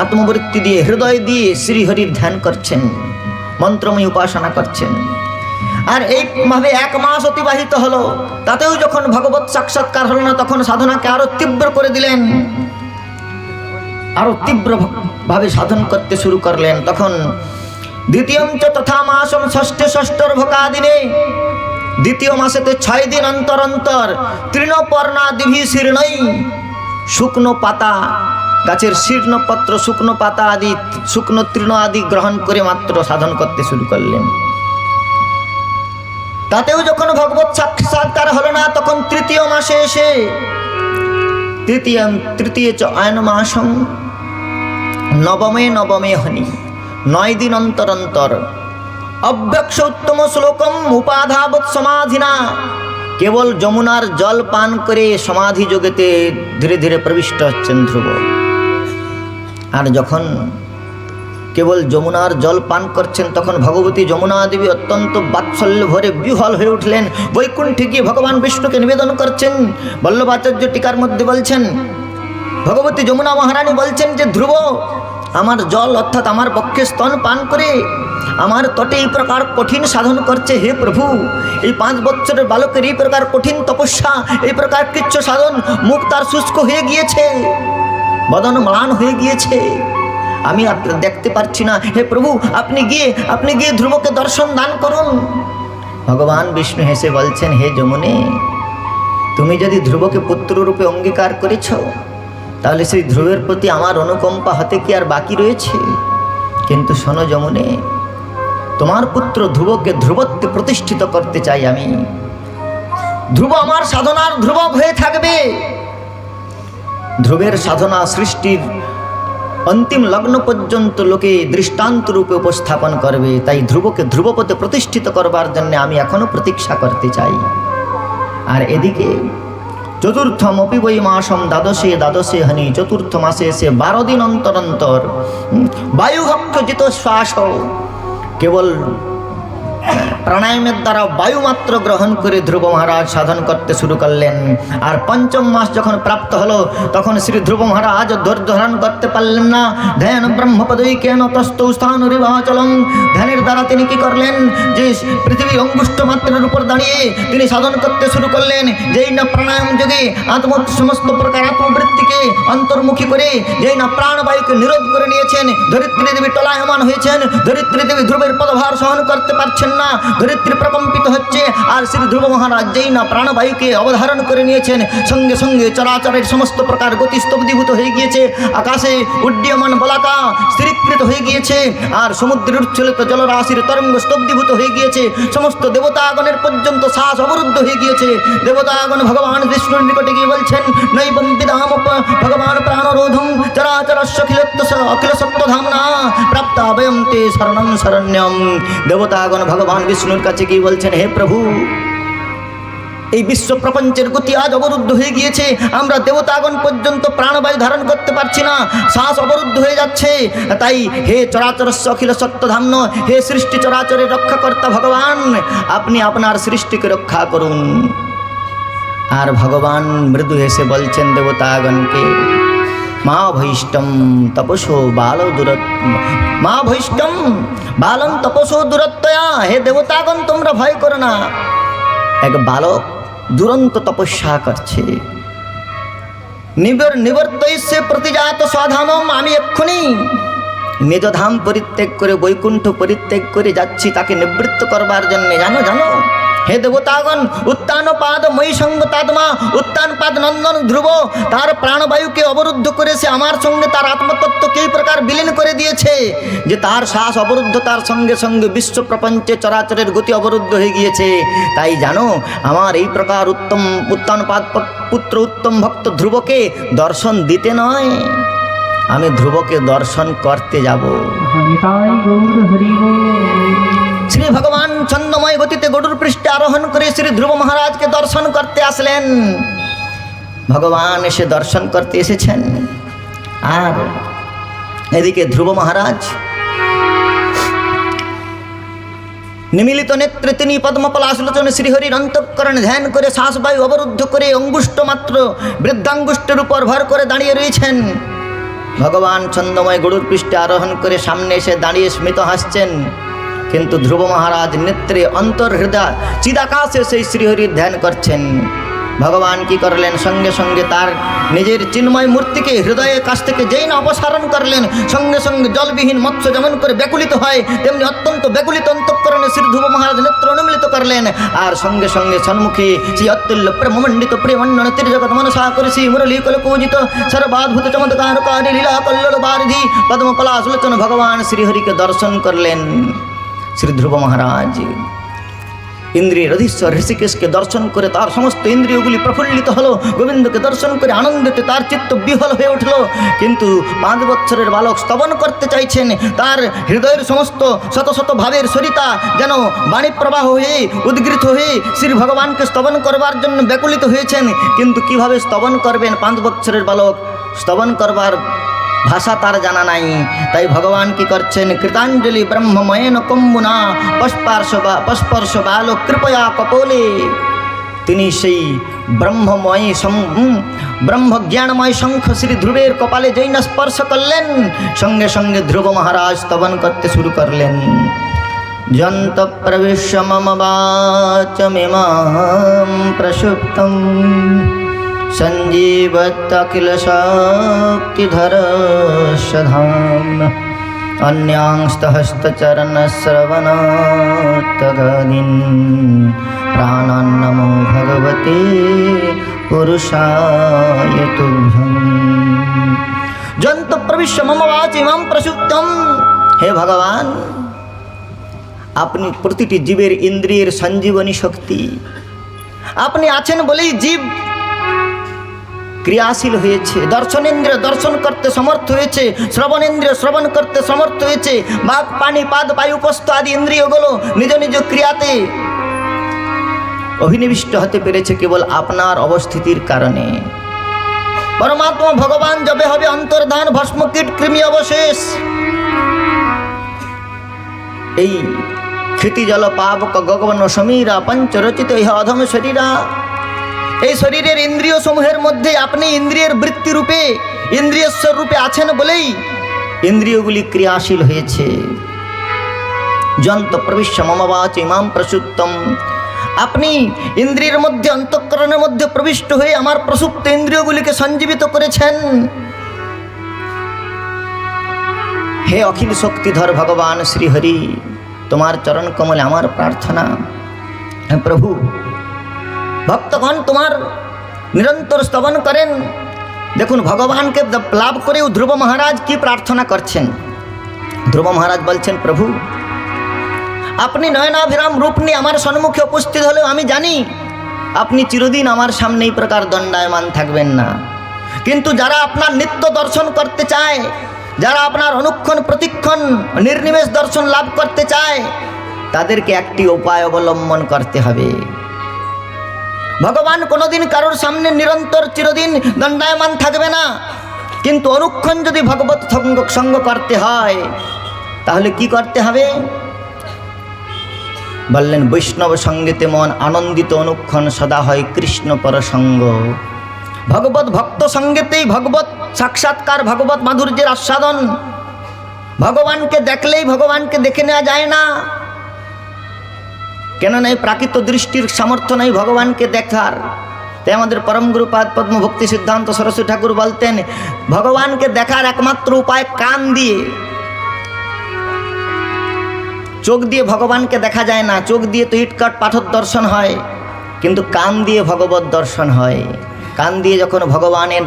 আত্মবৃত্তি দিয়ে হৃদয় দিয়ে শ্রীহরির ধ্যান করছেন, মন্ত্রময় উপাসনা করছেন। আর এইভাবে 1 মাস অতিবাহিত হলো। তাতেও যখন ভগবত সাক্ষাৎকার হলো না, তখন সাধনাকে আরো তীব্র করে দিলেন, আরো তীব্রভাবে সাধন করতে শুরু করলেন। তখন দ্বিতীয়ম চ তথা মাসম ষষ্ঠর ভোকাদিনে, দ্বিতীয় মাসেতে 6 দিন অন্তর অন্তর তৃণপর্ণাদিভি শীর্ণই, শুকনো পাতা, গাছের শীর্ণ পত্র, শুকনো পাতা আদি, শুকনো তৃণ আদি গ্রহণ করে মাত্র সাধন করতে শুরু করলেন। তাতেও যখন ভগবত সাক্ষাৎকার হলো না, তখন তৃতীয় মাসে এসে তৃতীয় চ আয়ন মাসম নবমে হনি, 9 দিন অন্তর অন্তর অব্যক্ষ উত্তম শ্লোকম উপাধাবৎ সমাধিনা, কেবল যমুনার জল পান করে সমাধি যোগেতে ধীরে ধীরে প্রবিষ্ট হচ্ছেন ধ্রুব। আর যখন কেবল যমুনার জল পান করছেন, তখন ভগবতী যমুনা দেবী অত্যন্ত বাৎসল্য ভরে বিহ্বল হয়ে উঠলেন। বৈকুণ্ঠে গিয়ে ভগবান বিষ্ণুকে নিবেদন করছেন। বল্লভাচার্য টিকার মধ্যে বলছেন, ভগবতী যমুনা মহারানী বলছেন যে ধ্রুব আমার জল অর্থাৎ আমার পক্ষে স্তন পান করে আমার তটে এই প্রকার কঠিন সাধন করছে। হে প্রভু, এই 5 বৎসরের বালকের এই প্রকার কঠিন তপস্যা, এই প্রকার কৃচ্ছ সাধন, মুখ তার শুষ্ক হয়ে গিয়েছে, বদন ম্লান হয়ে গিয়েছে, আমি দেখতে পারছি না। হে প্রভু, আপনি গিয়ে ধ্রুবকে দর্শন দান করুন। ভগবান বিষ্ণু হেসে বলছেন, হে যমুনে, তুমি যদি ধ্রুবকে পুত্ররূপে অঙ্গীকার করেছ, তাহলে সেই ধ্রুবের প্রতি আমার অনুকম্পা হতে কি আর বাকি রয়েছে? কিন্তু শোনো যমুনে, তোমার পুত্র ধ্রুবকে ধ্রুবত্বে প্রতিষ্ঠিত করতে চাই আমি। ধ্রুব আমার সাধনার ধ্রুবক হয়ে থাকবে। ধ্রুবের সাধনা সৃষ্টির অন্তিম লগ্ন পর্যন্ত লোকে দৃষ্টান্ত রূপে উপস্থাপন করবে। তাই ধ্রুবকে ধ্রুবপদে প্রতিষ্ঠিত করবার জন্য আমি এখনো প্রতীক্ষা করতে চাই। আর এদিকে চতুর্থমপি বৈ মাসম দ্বাদশে হনি, চতুর্থ মাসে এসে 12 দিন অন্তর অন্তর বায়ুভক্ষজিত শ্বাস, কেবল প্রাণায়ামের দ্বারা বায়ুমাত্র গ্রহণ করে ধ্রুব মহারাজ সাধন করতে শুরু করলেন। আর 5ম মাস যখন প্রাপ্ত হলো, তখন শ্রী ধ্রুব মহারাজ ধৈর্য ধারণ করতে পারলেন না। ধ্যান ব্রহ্মপদৈকেন তস্থৌ স্থানুরিবাচলং, ধ্যানের দ্বারা তিনি কি করলেন, যে পৃথিবীর অঙ্গুষ্ঠ মাত্রের উপর দাঁড়িয়ে তিনি সাধন করতে শুরু করলেন। যেই না প্রাণায়াম যোগে সমস্ত প্রকার আত্মবৃত্তিকে অন্তর্মুখী করে, যেই না প্রাণবায়ুকে নিরোধ করে নিয়েছেন, ধরিত্রী দেবী টলায়মান হয়েছেন। ধরিত্রী দেবী ধ্রুবের পদভার সহন করতে পারছেন না, ধরিত্রী প্রকম্পিত হচ্ছে। আর শ্রী ধ্রুব মহারাজ যেই না প্রাণবায়ুকে অবধারণ করে নিয়েছেন, সঙ্গে সঙ্গে চরাচরের সমস্ত প্রকার গতি স্তব্ধীভূত হয়ে গিয়েছে। আকাশে উড্ডীয়মান বলাকা স্থিরীকৃত হয়ে গিয়েছে। আর সমুদ্রের উচ্ছ্বলিত জলরাশির তরঙ্গ স্তব্ধীভূত হয়ে গিয়েছে। সমস্ত দেবতাগণের পর্যন্ত শ্বাস অবরুদ্ধ হয়ে গিয়েছে। দেবতাগণ ভগবান বিষ্ণুর নিকটে গিয়ে বলছেন, নৈবম বিদাম ভগবান প্রাণরোধম চরাচরস্য অখিল সত্যধাম্না প্রাপ্তা বয়ম তে শরণং শরণ্যম। দেবতাগণ ভগবান বিষ্ণুর কাছে গিয়ে বলছেন, হে প্রভু, এই বিশ্ব প্রপঞ্চের গতি আজ অবরুদ্ধ হয়ে গিয়েছে। আমরা দেবতাগণ পর্যন্ত প্রাণবায়ু ধারণ করতে পারছি না, শ্বাস অবরুদ্ধ হয়ে যাচ্ছে। তাই হে চরাচরস্য অখিল সত্যধাম্ন, হে সৃষ্টি চরাচরের রক্ষাকর্তা ভগবান, আপনি আপনার সৃষ্টিকে রক্ষা করুন। আর ভগবান মৃদু হেসে বলছেন দেবতাগণকে, মা ভৈষ্টম তপসো বাল মা ভৈষ্টম বালম তপসো দূরত্বয়া, হে দেবতাগণ তোমরা ভয় করো না, এক বালক দুরন্ত তপস্যা করছে। নিবর্তয়িষ্যে প্রতিজাত স্বধামম, আমি এক্ষুনি নিজ ধাম পরিত্যাগ করে বৈকুণ্ঠ পরিত্যাগ করে যাচ্ছি তাকে নিবৃত্ত করবার জন্য। জানো হে দেবতাগণ, উত্তানপাদ ময়ী সঙ্গতাত্মা, উত্তানপাদ নন্দন ধ্রুব তার প্রাণবায়ুকে অবরুদ্ধ করেছে। আমার সঙ্গে তার আত্মতত্ত্বকে এই প্রকার বিলীন করে দিয়েছে যে তার শ্বাস অবরুদ্ধ, তার সঙ্গে সঙ্গে বিশ্ব প্রপঞ্চে চরাচরের গতি অবরুদ্ধ হয়ে গিয়েছে। তাই জানো, আমার এই প্রকার উত্তানপাদ পুত্র উত্তম ভক্ত ধ্রুবকে দর্শন দিতে নয়, আমি ধ্রুবকে দর্শন করতে যাব। হরিতাই গৌর হরি বল। শ্রী ভগবান ছন্দময় গতিতে গরুর পৃষ্ঠে আরোহণ করে শ্রী ধ্রুব মহারাজকে দর্শন করতে আসলেন। ভগবান এসে দর্শন করতে এসেছেন, আর এদিকে ধ্রুব মহারাজ নিমিলিত নেত্রে তিনি পদ্মপলাশলোচনে শ্রীহরির অন্তঃকরণে ধ্যান করে শ্বাসবায়ু অবরুদ্ধ করে অঙ্গুষ্ট মাত্র বৃদ্ধাঙ্গুষ্টের উপর ভর করে দাঁড়িয়ে রয়েছেন। ভগবান ছন্দময় গরুর পৃষ্ঠে আরোহণ করে সামনে এসে দাঁড়িয়ে স্মিত হাসছেন, কিন্তু ধ্রুব মহারাজ নেত্রে অন্তর্হৃদয় চিদাকাশে সেই শ্রীহরির ধ্যান করছেন। ভগবান কি করলেন, সঙ্গে সঙ্গে তার নিজের চিন্ময় মূর্তিকে হৃদয়ের কাছ থেকে যেই না অপসারণ করলেন, সঙ্গে সঙ্গে জলবিহীন মৎস্য যেমন করে ব্যাকুলিত হয় তেমনি অত্যন্ত ব্যাকুলিত অন্তঃকরণে শ্রী ধ্রুব মহারাজ নেত্র অনুমিলিত করলেন। আর সঙ্গে সঙ্গে সন্মুখে সেই অতুল্য প্রেমমণ্ডিত প্রেমণ্ডন তীর্জগৎ মনসা করিসি মুরলী কলপূজিত সর্বাদ্ভুত চমৎকারকারী লীলা কল্লোল বারিধি পদ্মপলাশলোচন ভগবান শ্রীহরিকে দর্শন করলেন। শ্রী ধ্রুব মহারাজ ইন্দ্রিয়ের অধীশ্বর ঋষিকেশকে দর্শন করে তার সমস্ত ইন্দ্রিয়গুলি প্রফুল্লিত হলো। গোবিন্দকে দর্শন করে আনন্দিত তার চিত্ত বিহ্বল হয়ে উঠল। কিন্তু 5 বৎসরের বালক স্তবন করতে চাইছেন, তার হৃদয়ের সমস্ত শত শত ভাবের সরিতা যেন বাণী প্রবাহ হয়ে উদ্গৃত হয়ে শ্রী ভগবানকে স্তবন করবার জন্য ব্যাকুলিত হয়েছেন। কিন্তু কিভাবে স্তবন করবেন? 5 বৎসরের বালক, স্তবন করবার ভাষা তার জানা নাই। তাই ভগবান কি করছেন, কৃতাঞ্জলি ব্রহ্মময়েন কম্বুনা পস্পর্শ বাল কৃপয়া কপোলে, তিনি সেই ব্রহ্মময় ব্রহ্মজ্ঞানময় শঙ্খ শ্রী ধ্রুবের কপালে যেই না স্পর্শ করলেন, সঙ্গে সঙ্গে ধ্রুব মহারাজ স্তবন করতে শুরু করলেন। যন্ত প্রবিশ্য মম বাচমিমাম প্রসুপ্তম সঞ্জীবত্তখিল শক্তিধরস্বধাম अन्यांस्तहस्तचरणश्रवणात्तगादीन् प्राणान्नमो भगवते पुरुषाय तुभ्यम् जन्तु प्रविश्य मम वाचिमां प्रसुप्तम्। हे भगवान, আপনি প্রতিটি জীবের ইন্দ্রিয়ের সঞ্জীবনী শক্তি, আপনি আছেন বলেই জীব ক্রিয়াশীল হয়েছে, দর্শনেন্দ্রিয় দর্শন করতে সমর্থ হয়েছে, শ্রবণেন্দ্রিয় শ্রবণ করতে সমর্থ হয়েছে, বাক পানি পাদ বায়ু উপস্থ আদি ইন্দ্রিয়গুলো নিজ নিজ ক্রিয়াতে অভিনিবিষ্ট হতে পেরেছে কেবল আপনার অবস্থিতির কারণে। পরমাত্মা ভগবান যবে হবে অন্তর্ধান ভস্মকীট কৃমি অবশেষ, এই ক্ষিতি জল পাবক গগন সমীরা পঞ্চরচিত ইহ অধম শরীরা, এই শরীরের ইন্দ্রিয় সমূহের মধ্যে আপনি ইন্দ্রিয়ের বৃত্তি রূপে ইন্দ্রিয়েশ্বর রূপে আছেন বলেই ইন্দ্রিয়গুলি ক্রিয়াশীল হয়েছে। যন্ত প্রবিশ্য মম বাচি ইমাম প্রসুপ্তম, আপনি ইন্দ্রিয়ের মধ্যে অন্তঃকরণের মধ্যে প্রবিষ্ট হয়ে আমার প্রসুপ্ত ইন্দ্রিয়গুলিকে সঞ্জীবিত করেছেন। হে অখিল শক্তিধর ভগবান শ্রীহরি, তোমার চরণ কমলে আমার প্রার্থনা। হ্যাঁ প্রভু, ভক্তগণ তোমার নিরন্তর স্তবন করেন। দেখুন ভগবানকে লাভ করেও ধ্রুব মহারাজ কি প্রার্থনা করছেন। ধ্রুব মহারাজ বলছেন, প্রভু আপনি নয়নাভিরাম রূপ নিয়ে আমার সম্মুখে উপস্থিত হলেও আমি জানি আপনি চিরদিন আমার সামনে এই প্রকার দণ্ডায়মান থাকবেন না। কিন্তু যারা আপনার নিত্য দর্শন করতে চায়, যারা আপনার অনুক্ষণ প্রতিক্ষণ নির্নিমেষ দর্শন লাভ করতে চায়, তাদেরকে একটি উপায় অবলম্বন করতে হবে। ভগবান কোনোদিন কারোর সামনে নিরন্তর চিরদিন দণ্ডায়মান থাকবে না, কিন্তু অনুক্ষণ যদি ভগবত সঙ্গ করতে হয় তাহলে কি করতে হবে? বললেন, বৈষ্ণব সঙ্গেতে মন আনন্দিত অনুক্ষণ সদা হয় কৃষ্ণ পরসঙ্গ। ভগবত ভক্ত সঙ্গেতেই ভগবত সাক্ষাৎকার, ভগবত মাধুর্যের আস্বাদন। ভগবানকে দেখলেই ভগবানকে দেখে নেওয়া যায় না, কেননা এই প্রাকৃত দৃষ্টির সামর্থ্য নেই ভগবানকে দেখার। তাই আমাদের পরম গুরুপাদ পদ্ম ভক্তি সিদ্ধান্ত সরস্বতী ঠাকুর বলতেন, ভগবানকে দেখার একমাত্র উপায় কান দিয়ে। চোখ দিয়ে ভগবানকে দেখা যায় না, চোখ দিয়ে তো ইটকাট পাথর দর্শন হয়, কিন্তু কান দিয়ে ভগবত দর্শন হয়। কান দিয়ে যখন ভগবানের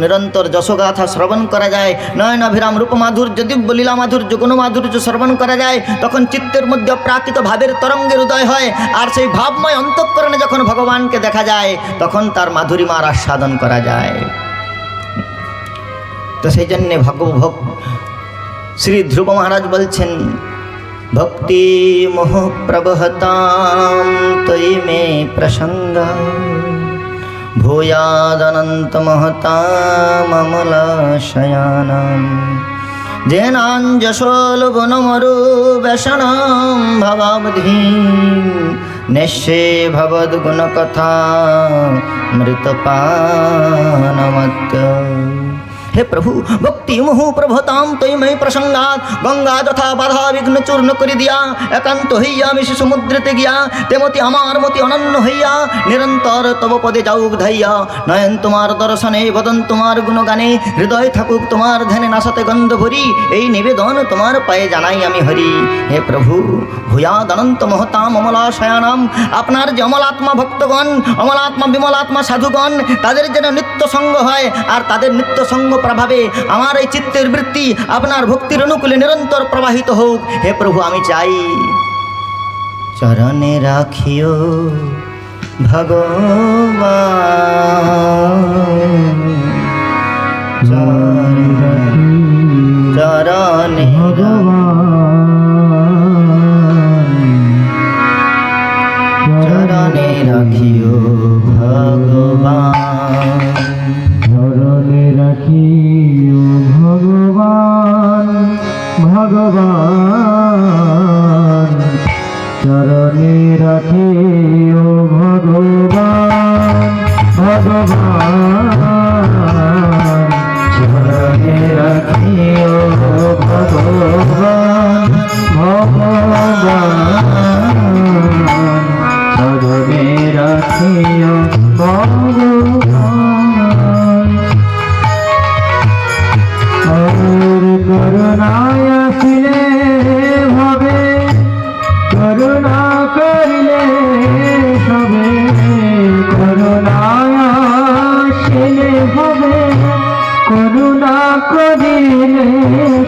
নিরন্তর যশগাথা শ্রবণ করা যায়, নয়নাভিরাম রূপ মাধুর্য দিব্য লীলা মাধুর্য গুণ মাধুর্য শ্রবণ করা যায়, তখন চিত্তের মধ্যে অপ্রাকৃত ভাবের তরঙ্গের উদয় হয়। আর সেই ভাবময় অন্তঃকরণে যখন ভগবানকে দেখা যায়, তখন তার মাধুরিমার আস্বাদন করা যায়। তো সেই জন্যে শ্রী ধ্রুব মহারাজ বলছেন, ভক্তি মোহ প্রবহতাম তৈ মে প্রসঙ্গ ভূয়াদনন্ত মহতাম অমলাশয়ানাম জেনাঞ্জসোল বনমরু ব্যসনাম ভবাবধি নিঃশে ভবদ গুণকথা মৃতপানমত্য। हे प्रभु भक्ति मुहु प्रभताम तय मई प्रसंगात गंगा যথা বাধা বিঘ্ন চূর্ণ করে দিয়া একান্ত হইয়া মিশে সমুদ্রেতে গিয়া তেমতি আমার মতি অনন্য হইয়া নিরন্তর তব পদে যাউক ধাইয়া নয়ন তোমার দর্শনে বদন তোমার গুণগানে হৃদয় থাকুক তোমার ধ্যানে নাশাতে গন্ধ ভরি এই নিবেদন তোমার পায়ে জানাই আমি হরি। হে প্রভু ভূয়াদ অনন্ত মহতাম অমলাশয়ানাম, আপনার যে অমলাত্মা ভক্তগণ, অমলাত্মা বিমলাত্মা সাধুগণ, তাদের যেন নিত্য সঙ্গ হয়, আর তাদের নিত্য সঙ্গ প্রভাবে আমার এই চিত্তের বৃত্তি আপনার ভক্তির অনুকূলে নিরন্তর প্রবাহিত হোক। হে প্রভু আমি চাই চরণে রাখিও ভগবান, চরণে চরণে রাখিও ভগবান, চরণে রাখিও ভগবান ভগবান, চরণে রাখিও ভগবান ভগবান, চরণে রাখিও ভগবান ভগবান, চরণে রাখিও ভগবান। করুণায় আসিলে হবে, করুণা করিলে সবে, করুণায় আসিলে হবে, করুণা করিলে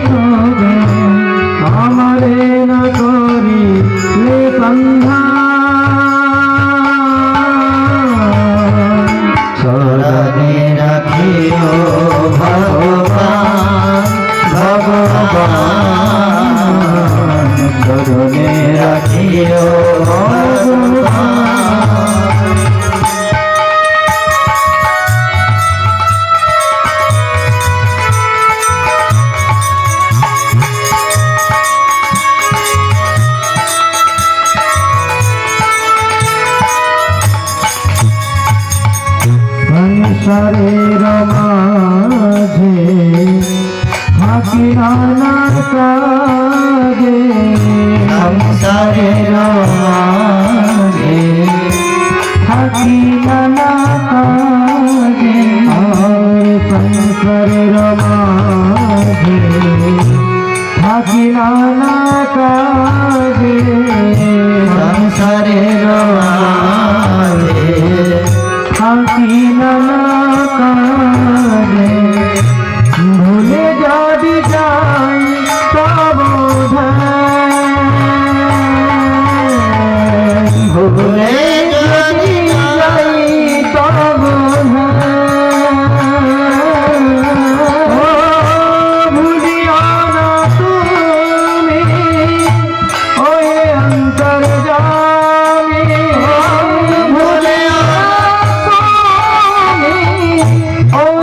সবে, আমারে না করিলে সন্ধ্যা, চরণে রাখিও ভগবান ভগবান, চরণে রাখিও ভগবান। সংসারের মাঝে থাকি নানা কাজে, সংসারের মাঝে থাকি নানা কাজে, আর সংসারের মাঝে থাকি নানা কাজে, সংসারের মাঝে থাকি নানা কাজে, ভুলে যদি যাই তব ধ্যান, ভুলে যদি যাই তব ধ্যান, ও ভুলিও না তুমি ওই অন্তর্যামী, ভুলিও না তুমি ওই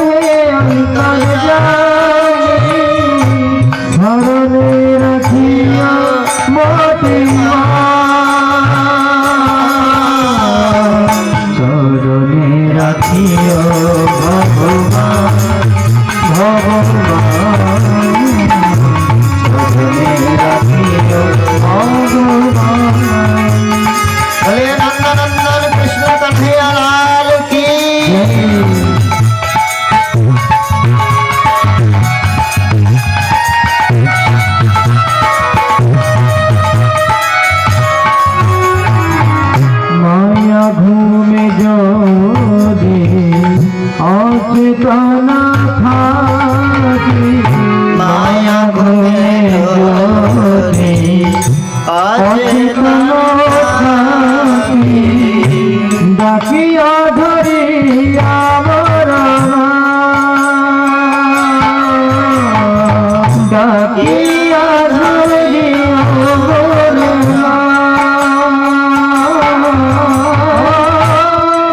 আধার দিও বলমা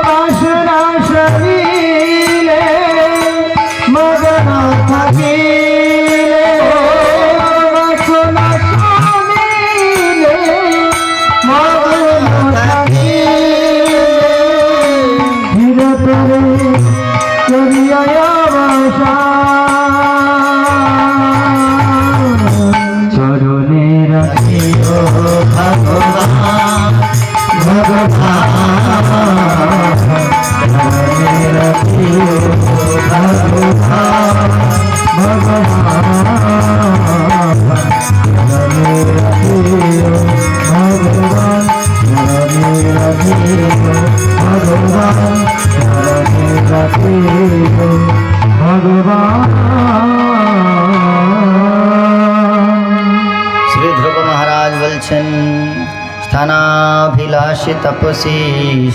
বাসনা শরীরে মগন থাকিলে বাসনা শরীরে মগন থাকিলে ধীরে ধীরে করিয়া বাসা চরণে রাখিও ভগবান ভগবান চরণে রাখিও ভগবান ভগবান চরণে রাখিও ভগবান চরণে রাখিও ভগবান চরণে রাখিও ভগবান। শ্রী ধ্রুব মহারাজ বলছেন স্থানাভিলাষী তপসী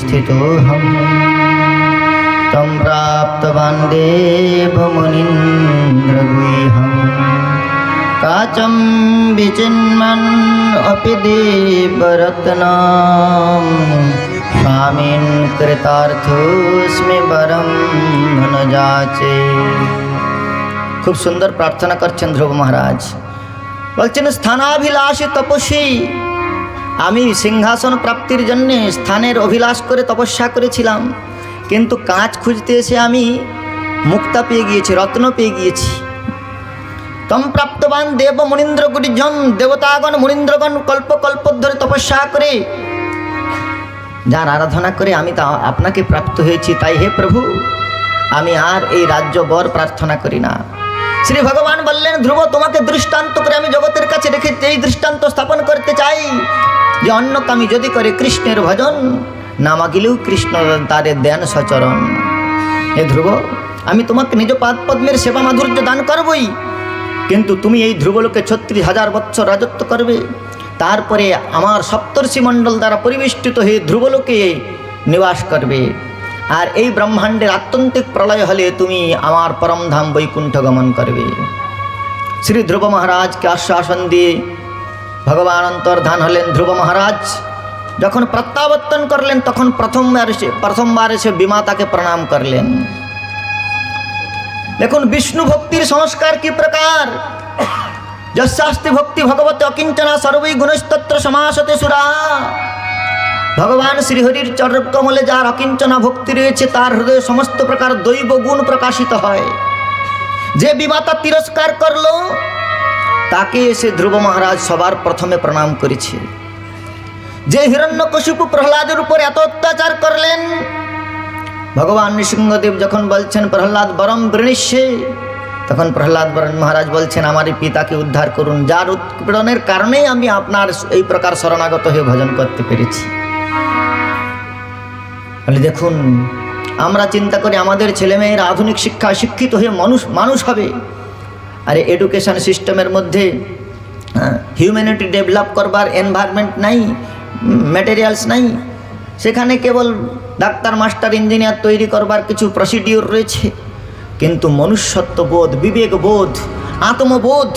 স্থিতোহম তম প্রাপ্তবান দেব মুনীন্দ্রগুহ্যম কাচম বিচিন্মন অপি দেবরত্নম স্বামীন কৃতার্থোস্মি বরম ন যাচে। খুব সুন্দর প্রার্থনা করছেন ধ্রুব মহারাজ। বলছেন স্থানাভিলাষী তপস্বী, আমি সিংহাসন প্রাপ্তির জন্যে স্থানের অভিলাষ করে তপস্যা করেছিলাম, কিন্তু কাঁচ খুঁজতে এসে আমি মুক্তা পেয়ে গিয়েছি, রত্ন পেয়ে গিয়েছি। তম প্রাপ্তবান দেব মুনীন্দ্র গুরিজন, দেবতাগণ মুনীন্দ্রগণ কল্প কল্প ধরে তপস্যা করে যার আরাধনা করে আমি তা আপনাকে প্রাপ্ত হয়েছি। তাই হে প্রভু, আমি আর এই রাজ্য বর প্রার্থনা করি না। শ্রী ভগবান বললেন, ধ্রুব তোমাকে দৃষ্টান্ত করে আমি জগতের কাছে রেখে এই দৃষ্টান্ত স্থাপন করতে চাই যে অন্য কামি যদি করে কৃষ্ণের ভজন, না মাগিলেও কৃষ্ণ তারে দেন সচরণ। হে ধ্রুব, আমি তোমাকে নিজ পাদ পদ্মের সেবা মাধুর্য দান করবই, কিন্তু তুমি এই ধ্রুবলোকে 36,000 বৎসর রাজত্ব করবে। তারপরে আমার সপ্তর্ষি মণ্ডল দ্বারা পরিবেষ্টিত হয়ে ধ্রুবলোকে নিবাস করবে। আর এই ব্রহ্মাণ্ডের আত্যন্তিক প্রলয় হলে তুমি আমার পরমধাম বৈকুণ্ঠ গমন করবে। শ্রী ধ্রুব মহারাজকে আশ্বাসন দিয়ে ভগবান অন্তর্ধান হলেন। ধ্রুব মহারাজ যখন প্রত্যাবর্তন করলেন তখন প্রথমবার এসে বিমাতাকে প্রণাম করলেন। দেখুন বিষ্ণু ভক্তির সংস্কার কি প্রকার। যস্যাস্তি ভক্তি ভগবতে অকিঞ্চনা সর্বৈ গুণস্তত্র সমাসতে সুরা। ভগবান শ্রীহরির চরণকমলে যার অকিঞ্চনা ভক্তি রয়েছে তার হৃদয়ে সমস্ত প্রকার দৈব গুণ প্রকাশিত হয়। যে বিমাতা তিরস্কার করল তাকে এসে ধ্রুব মহারাজ সবার প্রথমে প্রণাম করেছে। যে হিরণ্যকশিপু প্রহ্লাদের উপর এত অত্যাচার করলেন, ভগবান নৃসিংহদেব যখন বলছেন প্রহ্লাদ বরম বৃণিষ্যে, তখন প্রহ্লাদ মহারাজ বলছেন আমার এই পিতাকে উদ্ধার করুন, যার উৎপীড়নের কারণেই আমি আপনার এই প্রকার শরণাগত হয়ে ভজন করতে পেরেছি। বলে দেখুন, আমরা চিন্তা করি আমাদের ছেলেমেয়েরা আধুনিক শিক্ষায় শিক্ষিত হয়ে মানুষ হবে। আরে এডুকেশন সিস্টেমের মধ্যে হিউম্যানিটি ডেভেলপ করবার এনভায়রনমেন্ট নাই, ম্যাটেরিয়ালস নাই। সেখানে কেবল ডাক্তার, মাস্টার, ইঞ্জিনিয়ার তৈরি করবার কিছু প্রসিডিওর রয়েছে, কিন্তু মনুষ্যত্ববোধ, বিবেকবোধ, আত্মবোধ,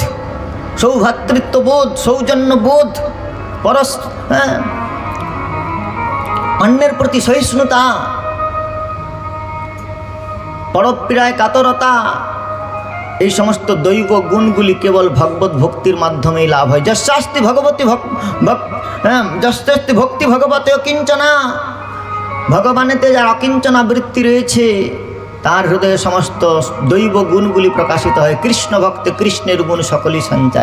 সৌভ্রাতৃত্ববোধ, সৌজন্যবোধ, অন্যের প্রতি সহিষ্ণুতা, পরপীড়ায় কাতরতা, এই সমস্ত দৈব গুণগুলি কেবল ভগবত ভক্তির মাধ্যমেই লাভ হয়। যস্যাস্তি ভক্তি ভগবতে অকিঞ্চনা, ভগবানেতে যার অকিঞ্চনা বৃত্তি রয়েছে তার হৃদয়ে সমস্ত দৈব গুণগুলি প্রকাশিত হয়। কৃষ্ণ ভক্তে কৃষ্ণের গুণ সকলই সঞ্চারে।